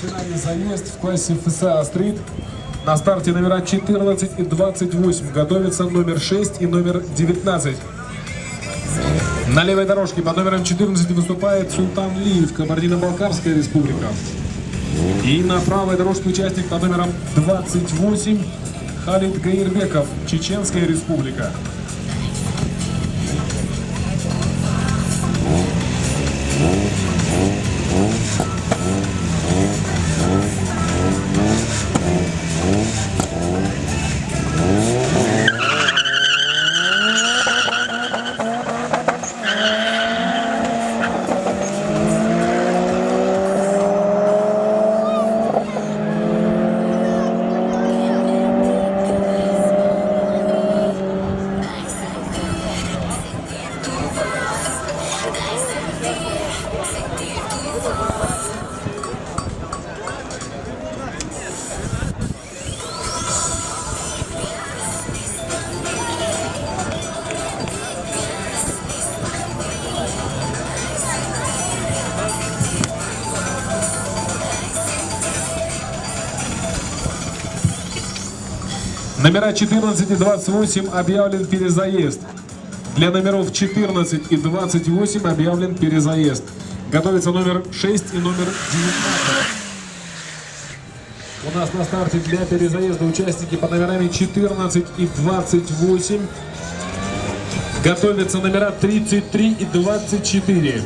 Финальный заезд в классе FSA Street. На старте номера 14 и 28. Готовится номер 6 и номер 19. На левой дорожке под номером 14 выступает Султан Лиев, Кабардино-Балкарская республика. И на правой дорожке участник под номером 28 Халид Гаирбеков, Чеченская республика. Номера 14 и 28 объявлен перезаезд. Для номеров 14 и 28 объявлен перезаезд. Готовится номер 6 и номер 19. У нас на старте для перезаезда участники под номерами 14 и 28. Готовятся номера 33 и 24.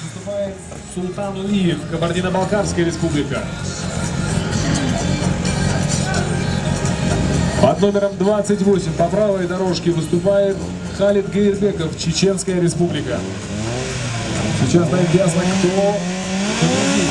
Выступает Султан Улиев, Кабардино-Балкарская республика. Под номером 28 по правой дорожке выступает Халид Гейрбеков, Чеченская республика. Сейчас станет ясно, кто победит.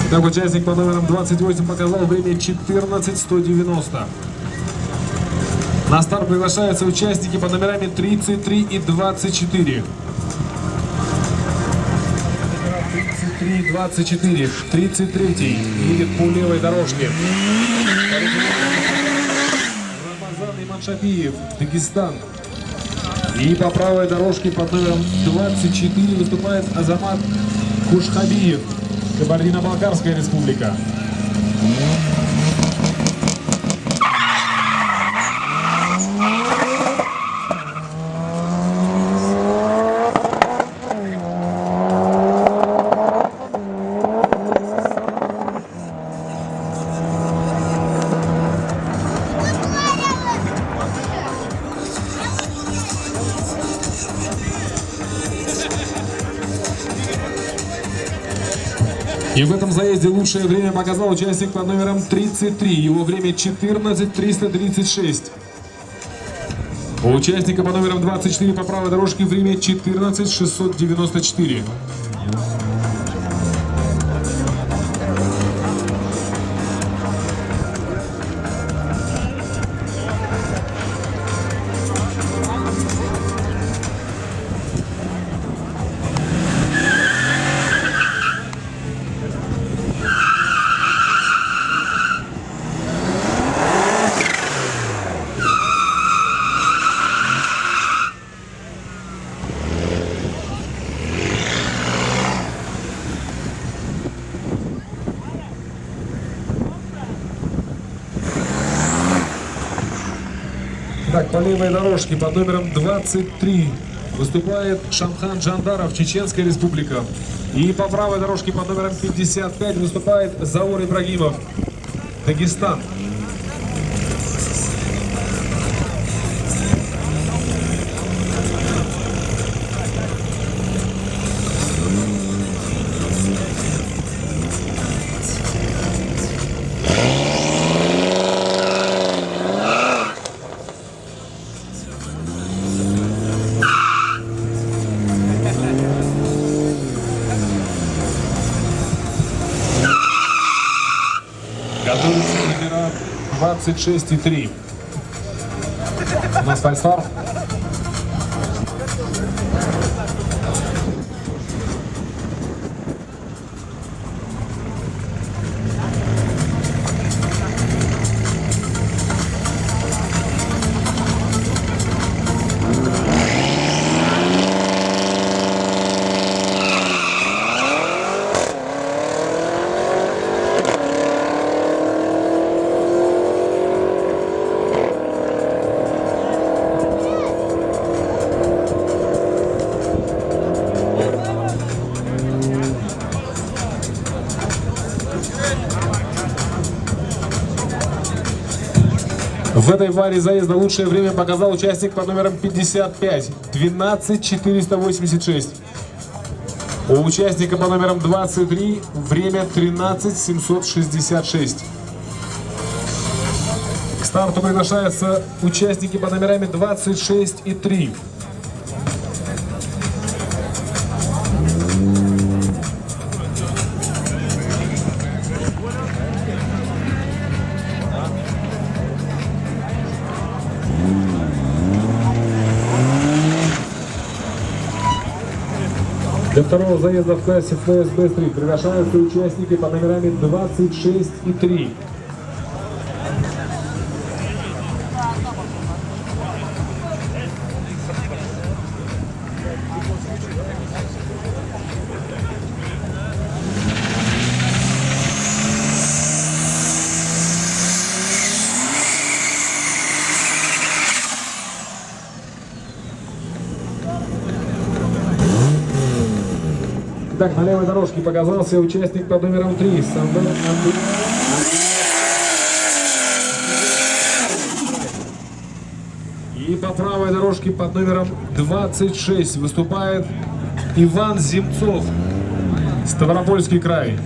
Так, участник по номерам 28 показал время 14:190. На старт приглашаются участники по номерами 33 и 24. 33 и 24. 33 едет по левой дорожке. Рамазан Иманшапиев, Дагестан. И по правой дорожке под номером 24 выступает Азамат Кушхабиев, Кабардино-Балкарская республика. И в этом заезде лучшее время показал участник под номером 33. Его время 14:336. У участника по номерам 24 по правой дорожке время 14:694. Так, по левой дорожке под номером 23 выступает Шамхан Джандаров, Чеченская республика. И по правой дорожке под номером 55 выступает Заур Ибрагимов, Дагестан. Готовится номера 26 и 3. У нас фальстарт. В этой паре заезда лучшее время показал участник под номером 55, 12.486. У участника по номерам 23 время 13.766. К старту приглашаются участники по номерами 26 и 3. Для второго заезда в классе ФСБ-3 приглашаются участники по номерами 26 и 3. Так, на левой дорожке показался участник под номером 3, Сандер Андрей. И по правой дорожке под номером 26 выступает Иван Земцов, Ставропольский край.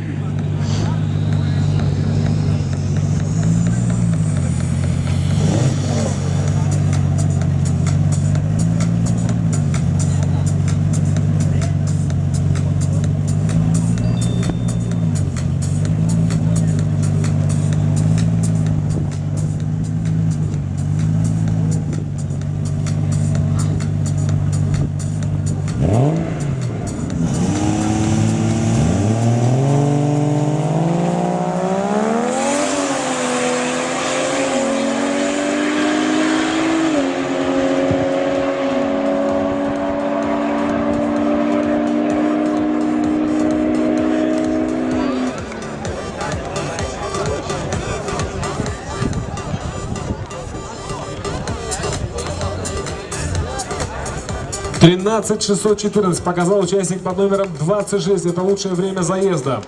«13.614» показал участник под номером 26. Это лучшее время заезда.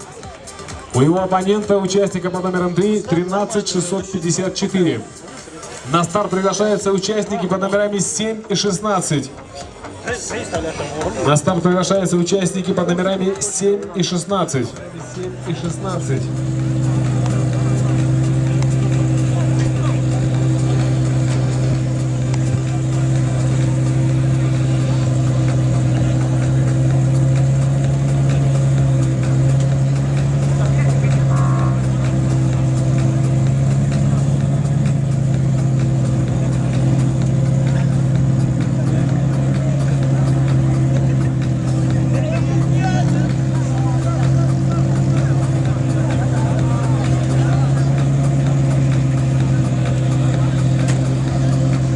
У его оппонента, участника под номером 3, 13.654. На старт приглашаются участники под номерами 7 и 16. На старт приглашаются участники под номерами 7 и 16. 7 и 16.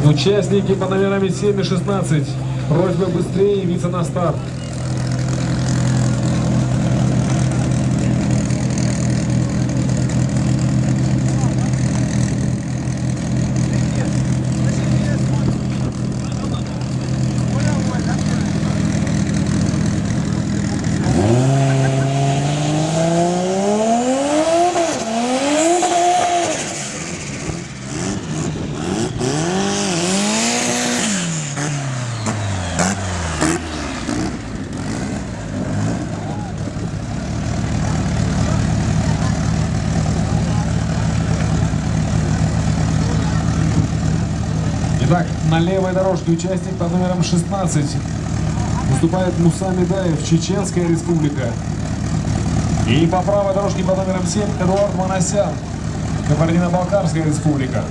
Участники по номерами 7 и 16. Просьба быстрее явиться на старт. Итак, на левой дорожке участник под номером 16 выступает Муса Медаев, Чеченская республика. И по правой дорожке под номером 7 Эдуард Манасян, Кабардино-Балкарская республика.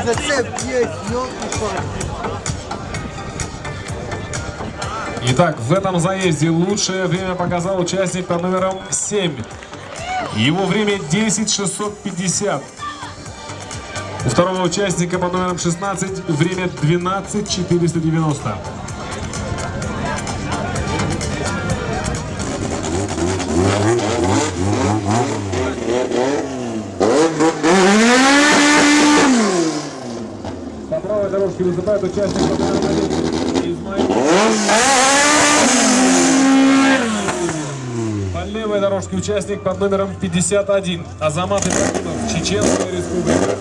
Зацеп есть, ёлки-палки. Итак, в этом заезде лучшее время показал участник под номером 7. Его время 10.650. У второго участника под номером 16 время 12:490. По правой дорожке выступает участник под номером 1 Измаил. По левой дорожке участник под номером 51 Азамат Ибрагимов, Чеченская Республика.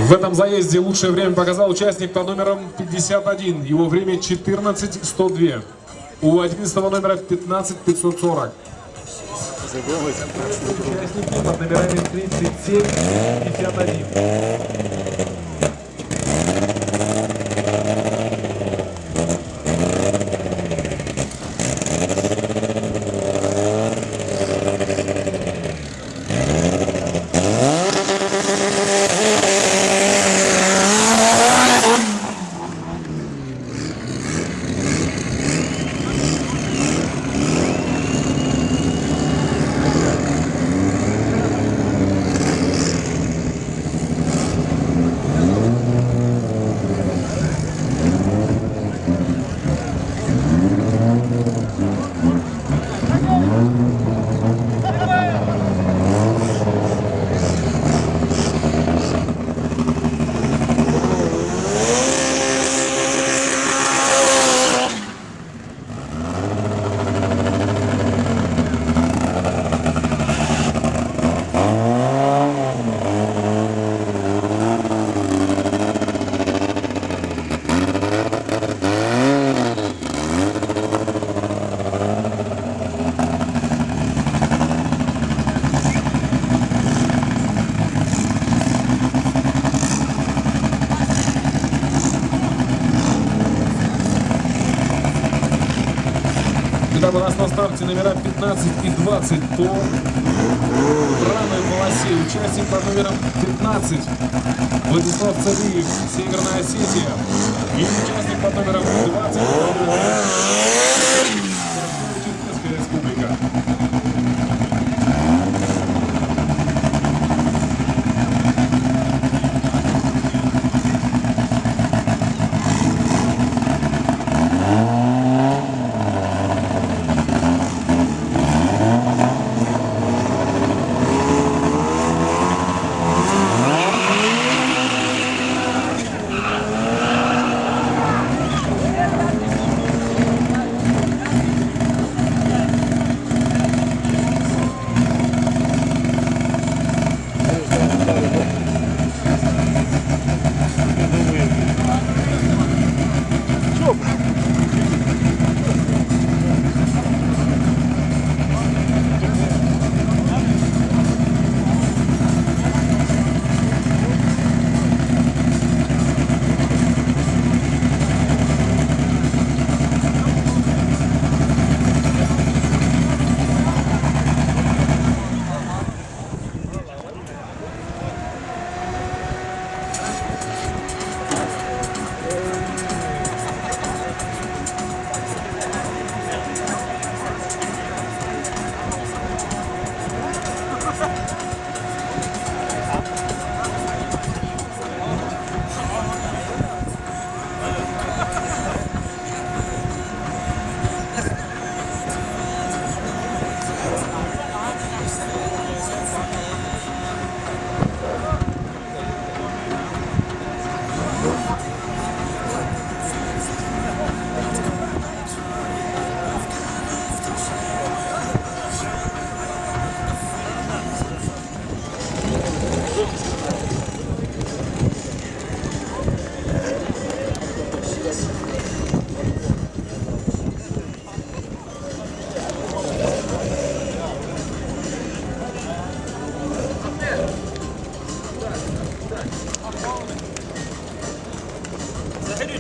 В этом заезде лучшее время показал участник под номером 51. Его время 14:102. У 11 номера 15:540. Участники под номерами 37 и 51. Итак, у нас на старте номера 15 и 20 по правой полосе. Участник под номером 15 Владислав Цариев, Северная Осетия. И участник под номером 20 Черкесская Республика.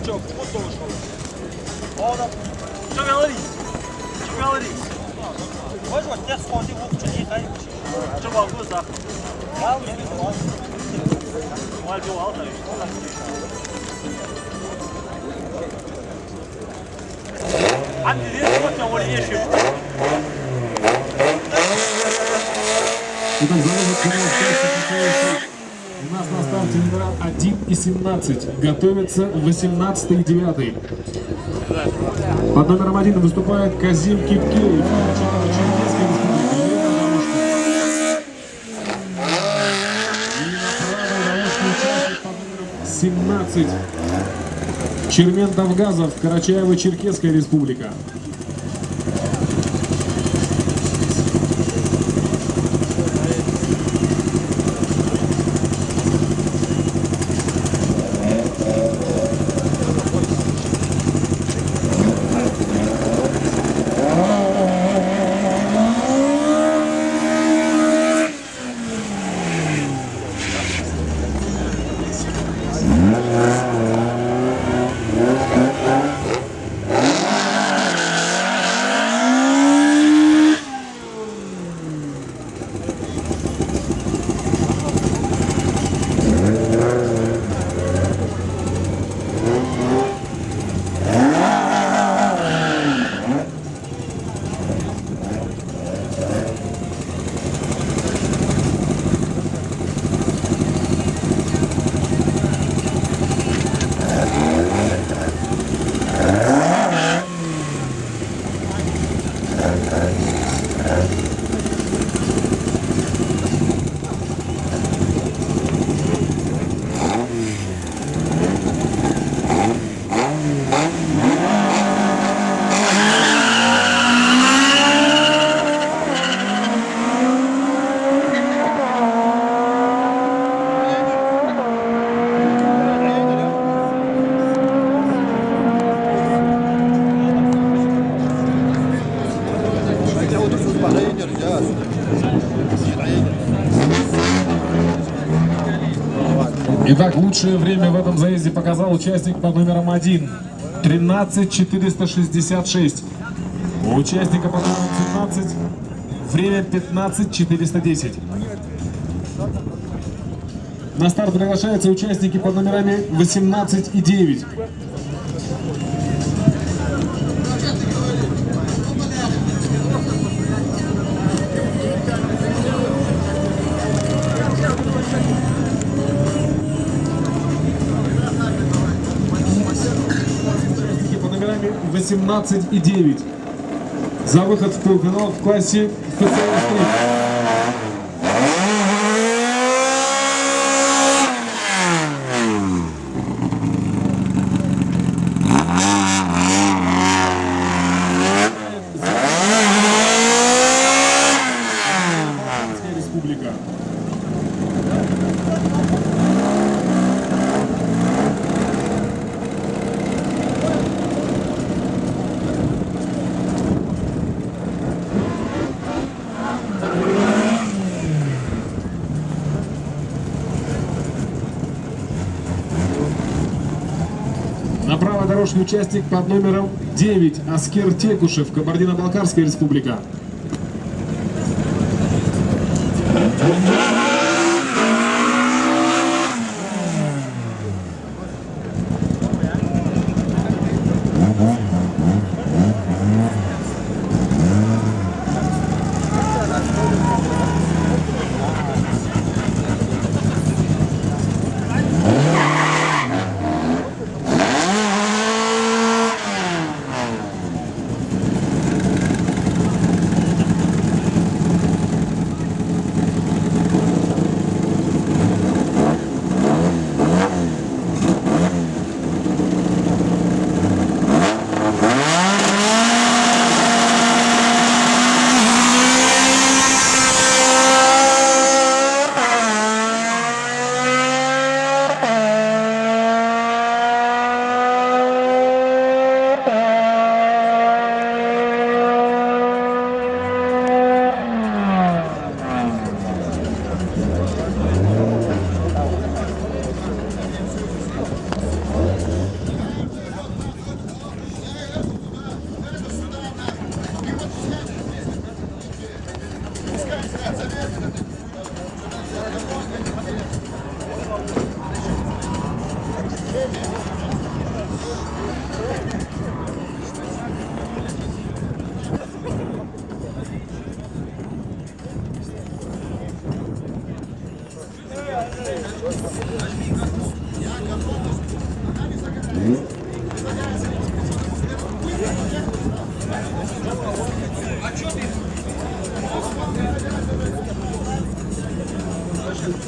Старичок, вот тоже шел. Он, что говорит? Что говорит? Вот, вот, я сходил, вот, что не дай. Что вам глаза? Мало не знаю. Мало не знаю, А ты видишь, вот я вот ищу. Итак, заводит финал участников. У нас на старте номера 1 и 17. Готовится 18 и 9. Под номером 1 выступает Казим Кипкеев. Черкесской республики. И на правой дорожке участник под номером 17. Чермен Давгазов, Карачаево-Черкесская республика. Итак, лучшее время в этом заезде показал участник под номером 1. 13.466. У участника под номером 17 время 15.410. На старт приглашаются участники под номерами 18 и 9. Участники под номерами 18 и 9. За выход в полуфинал в классе специалистов. Республика. На правой дорожке участник под номером 9 Аскер Текушев, Кабардино-Балкарская республика.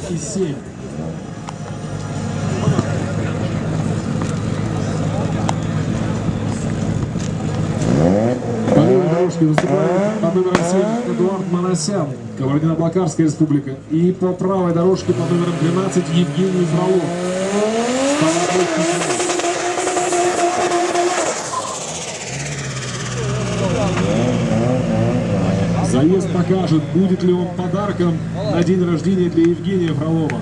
И 7. По левой дорожке выступает под номером 7 Эдуард Манасян, Кабардино-Балкарская республика. И по правой дорожке под номером 12 Евгений Фролов. Ставропольский край. Заезд покажет, будет ли он подарком на день рождения для Евгения Фролова.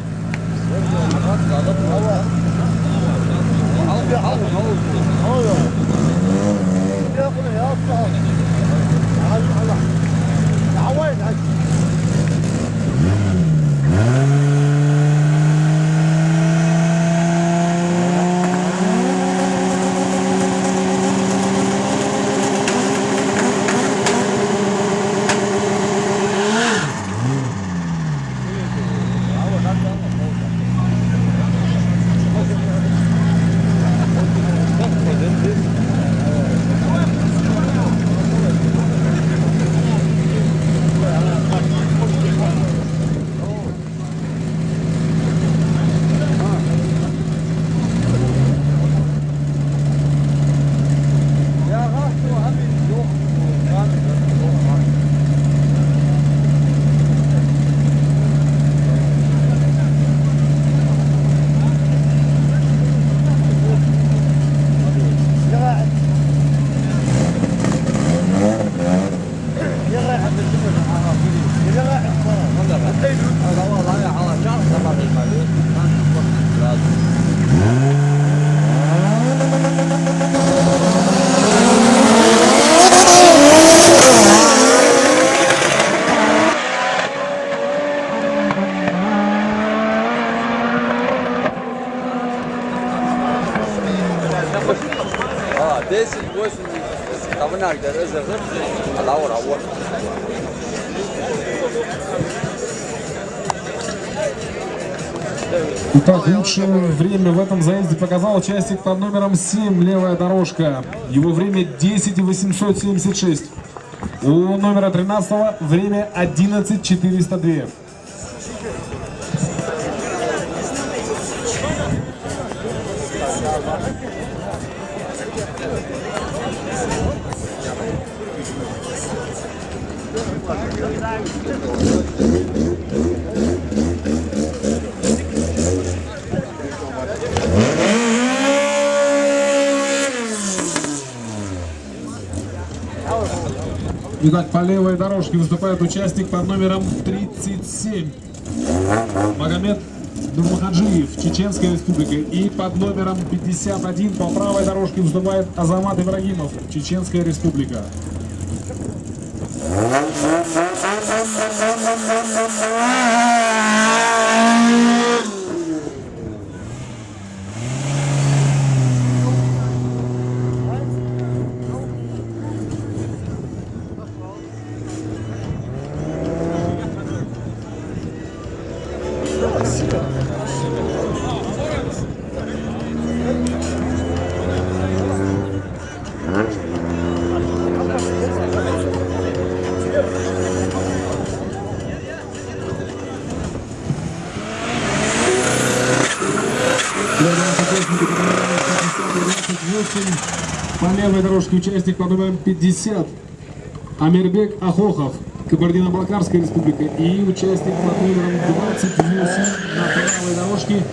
Итак, лучшее время в этом заезде показал участник под номером 7, левая дорожка. Его время 10,876. У номера 13 время 11,402. Итак, по левой дорожке выступает участник под номером 37. Магомед Нурмахаджиев, Чеченская республика. И под номером 51 по правой дорожке выступает Азамат Ибрагимов, Чеченская республика. По левой дорожке участник под номером 50 Амирбек Ахохов, Кабардино-Балкарская республика. И участник под номером 28 на правой дорожке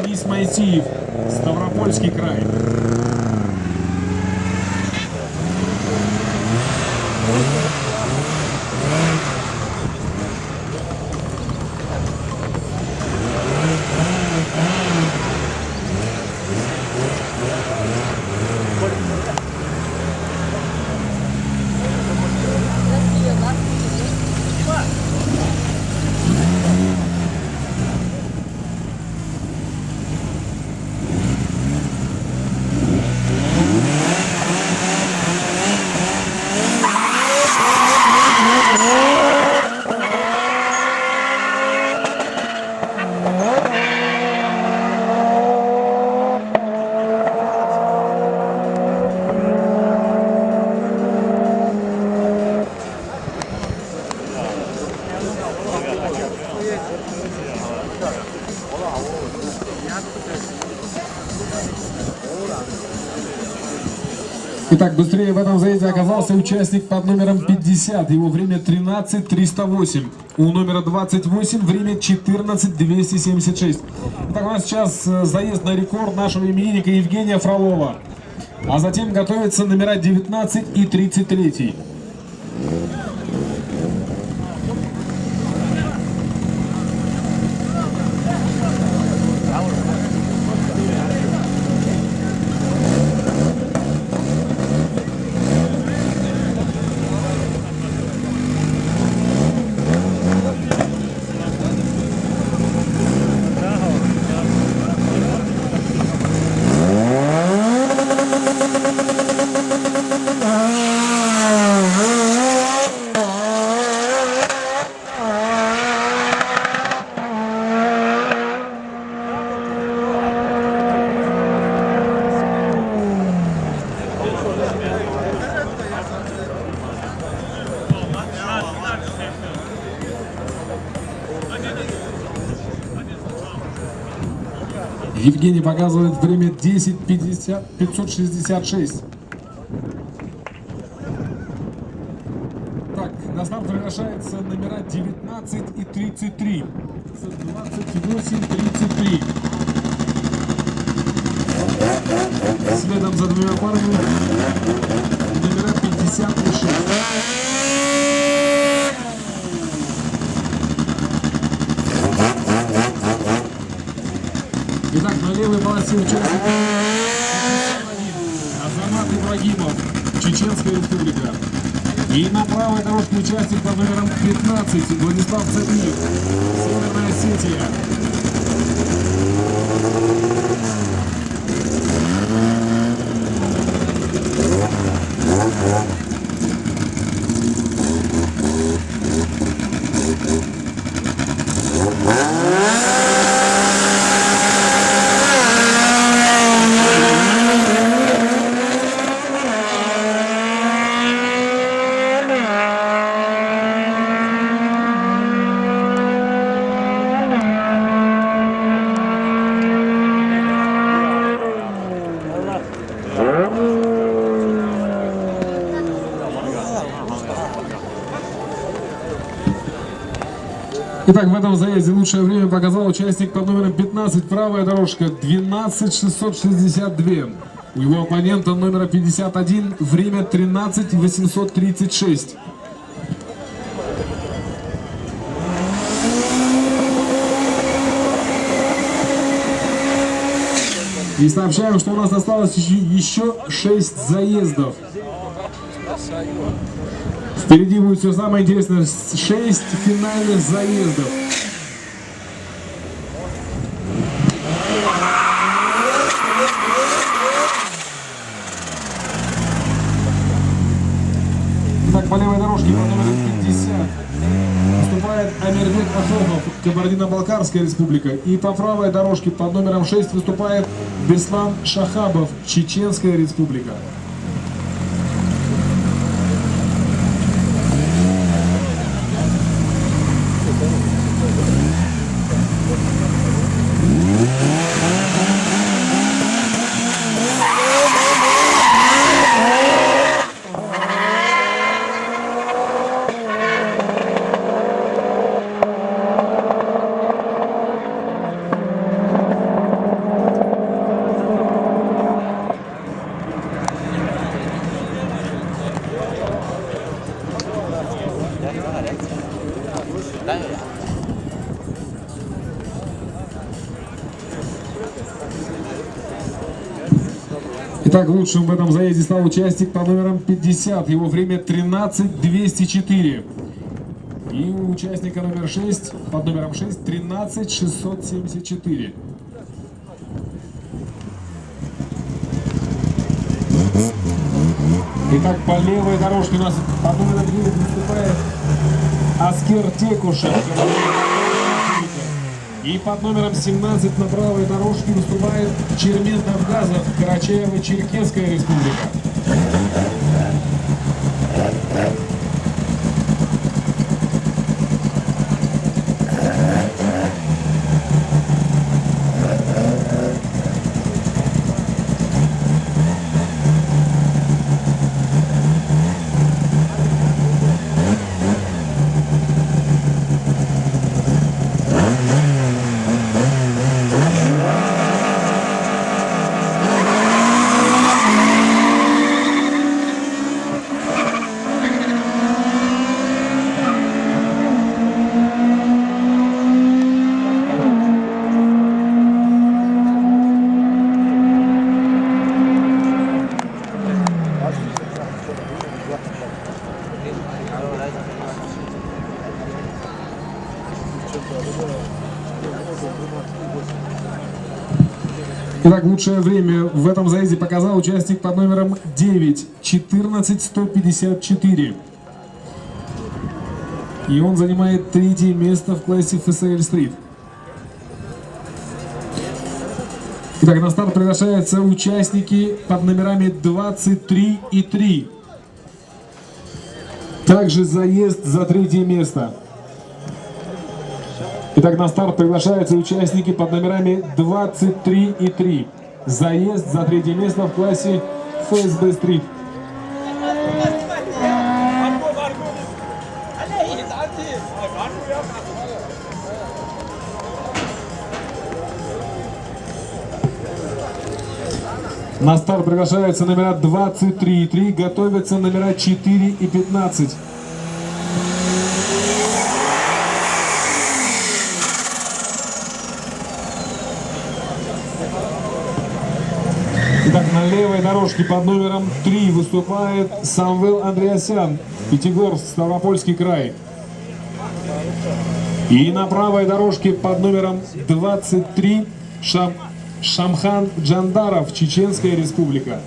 Денис Моисеев, Ставропольский край. Итак, быстрее в этом заезде оказался участник под номером 50. Его время 13:308. У номера 28 время 14:276. Итак, у нас сейчас заезд на рекорд нашего именинника Евгения Фролова. А затем готовятся номера 19 и 33. Евгений показывает время 10:566. Так, на старт приглашается номера 19 и 33. 28-33. Следом за двумя парами номера 50 и 6. Итак, на левой полосе участник Азамат Ибрагимов, Чеченская республика. И на правой дорожке участник под номером 15 Владислав Цариев, Северная Осетия. Итак, в этом заезде лучшее время показал участник под номером 15, правая дорожка, 12:662. У его оппонента номера 51 время 13:836. И сообщаем, что у нас осталось еще 6 заездов. Впереди будет все самое интересное. 6 финальных заездов. Итак, по левой дорожке по номеру 50 выступает Амирбек Ахомов, Кабардино-Балкарская республика. И по правой дорожке под номером 6 выступает Беслан Шахабов, Чеченская республика. Итак, лучшим в этом заезде стал участник по номерам 50. Его время 13:204. И у участника номер 6, под номером 6, 13:674. Итак, по левой дорожке у нас под номером 9 выступает Аскер Текушев. И под номером 17 на правой дорожке выступает Чермен Навгазов, Карачаево-Черкесская республика. Итак, лучшее время в этом заезде показал участник под номером 9, 14:154. И он занимает третье место в классе FSL Street. Итак, на старт приглашаются участники под номерами 23 и 3. Также заезд за третье место. Итак, на старт приглашаются участники под номерами 23 и 3. Заезд за третье место в классе FSB Street. На старт приглашаются номера 23 и 3, готовятся номера 4 и 15. Итак, на левой дорожке под номером 3 выступает Самвел Андреасян, Пятигорск, Ставропольский край. И на правой дорожке под номером 23 Шамхан Джандаров, Чеченская республика.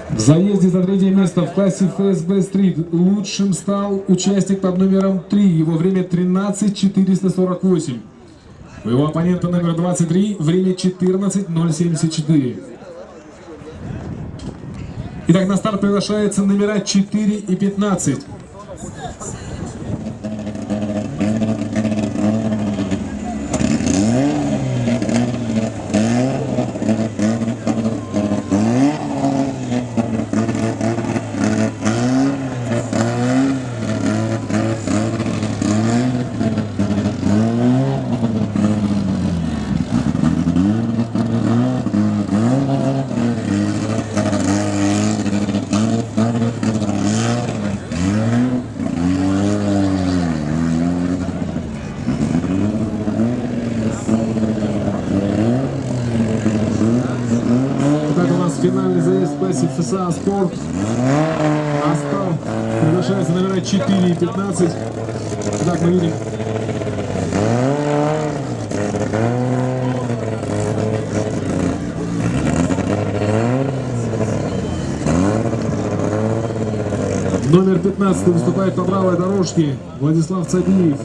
В заезде за третье место в классе FSB Street лучшим стал участник под номером 3. Его время 13:448. У его оппонента номер 23 время 14:074. Итак, на старт приглашаются номера 4 и 15. Финальный заезд в классе FSA Sport. На старт приглашаются номера 4 и 15. Так, мы видим. Номер 15 выступает по правой дорожке Владислав Цадиев.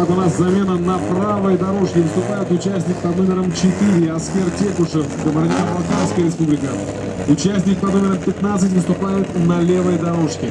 У нас замена на правой дорожке. Выступает участник под номером 4 Аскер Текушев, Кабардино-Балкарская республика. Участник под номером 15 выступает на левой дорожке.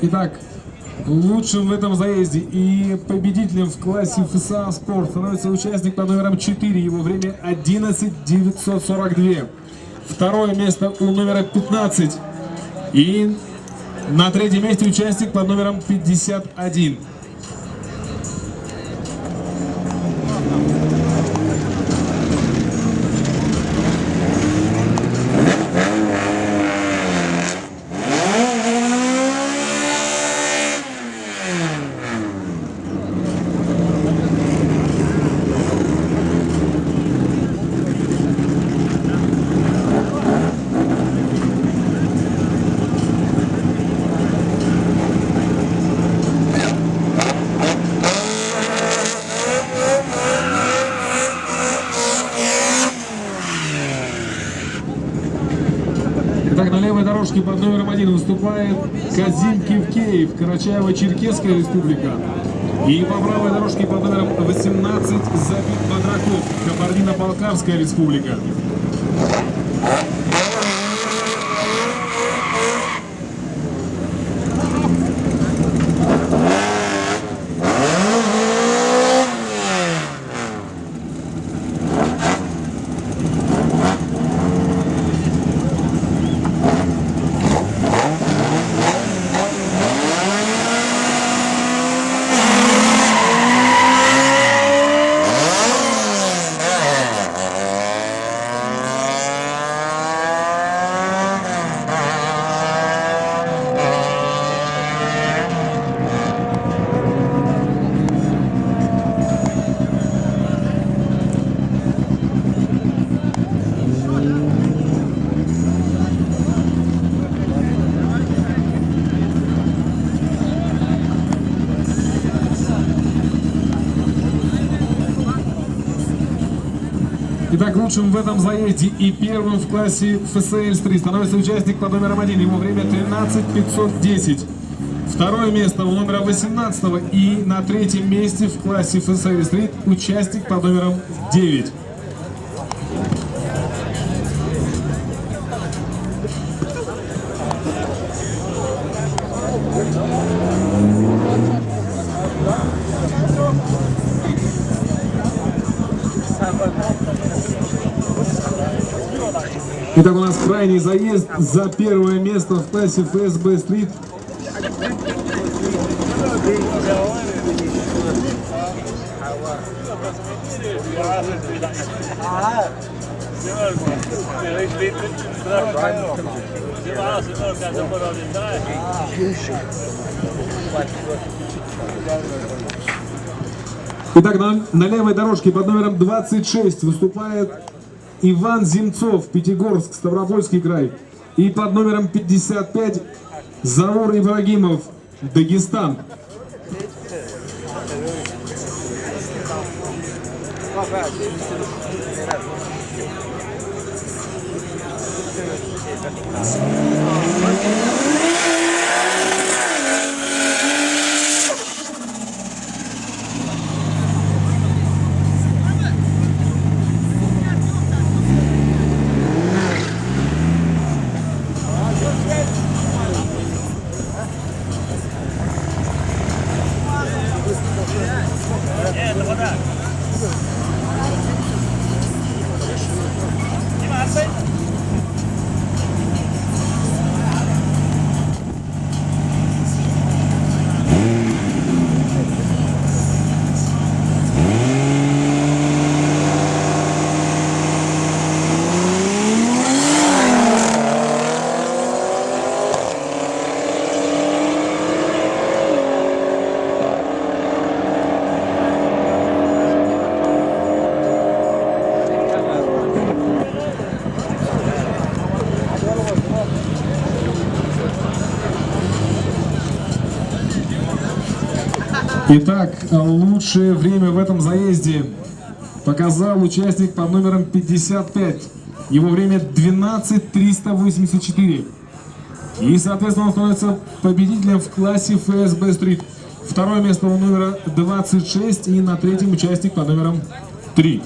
Итак, лучшим в этом заезде и победителем в классе ФСА Спорт становится участник под номером 4. Его время 11.942. Второе место у номера 15. И на третьем месте участник под номером 51. Итак, на левой дорожке под номером 1 выступает Казим Кивкеев, Карачаево-Черкесская республика. И по правой дорожке под номером 18 Забит Бодраков, Кабардино-Балкарская республика. Итак, лучшим в этом заезде и первым в классе ФСЛ-3 становится участник под номером 1. Его время 13.510. Второе место у номера 18 и на третьем месте в классе ФСЛ-3 участник под номером 9. Итак, у нас крайний заезд за первое место в классе ФСБ-стрит. Итак, на левой дорожке под номером 26 выступает Иван Земцов, Пятигорск, Ставропольский край. И под номером 55 Заур Ибрагимов, Дагестан. Итак, лучшее время в этом заезде показал участник под номером 55. Его время 12.384. И, соответственно, он становится победителем в классе ФСБ-стрит. Второе место у номера 26 и на третьем участник под номером 3.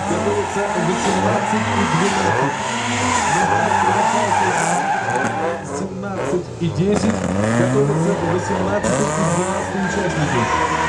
готовится 18 и 12. На старте 17 и 10 готовятся 18 и 12 участники.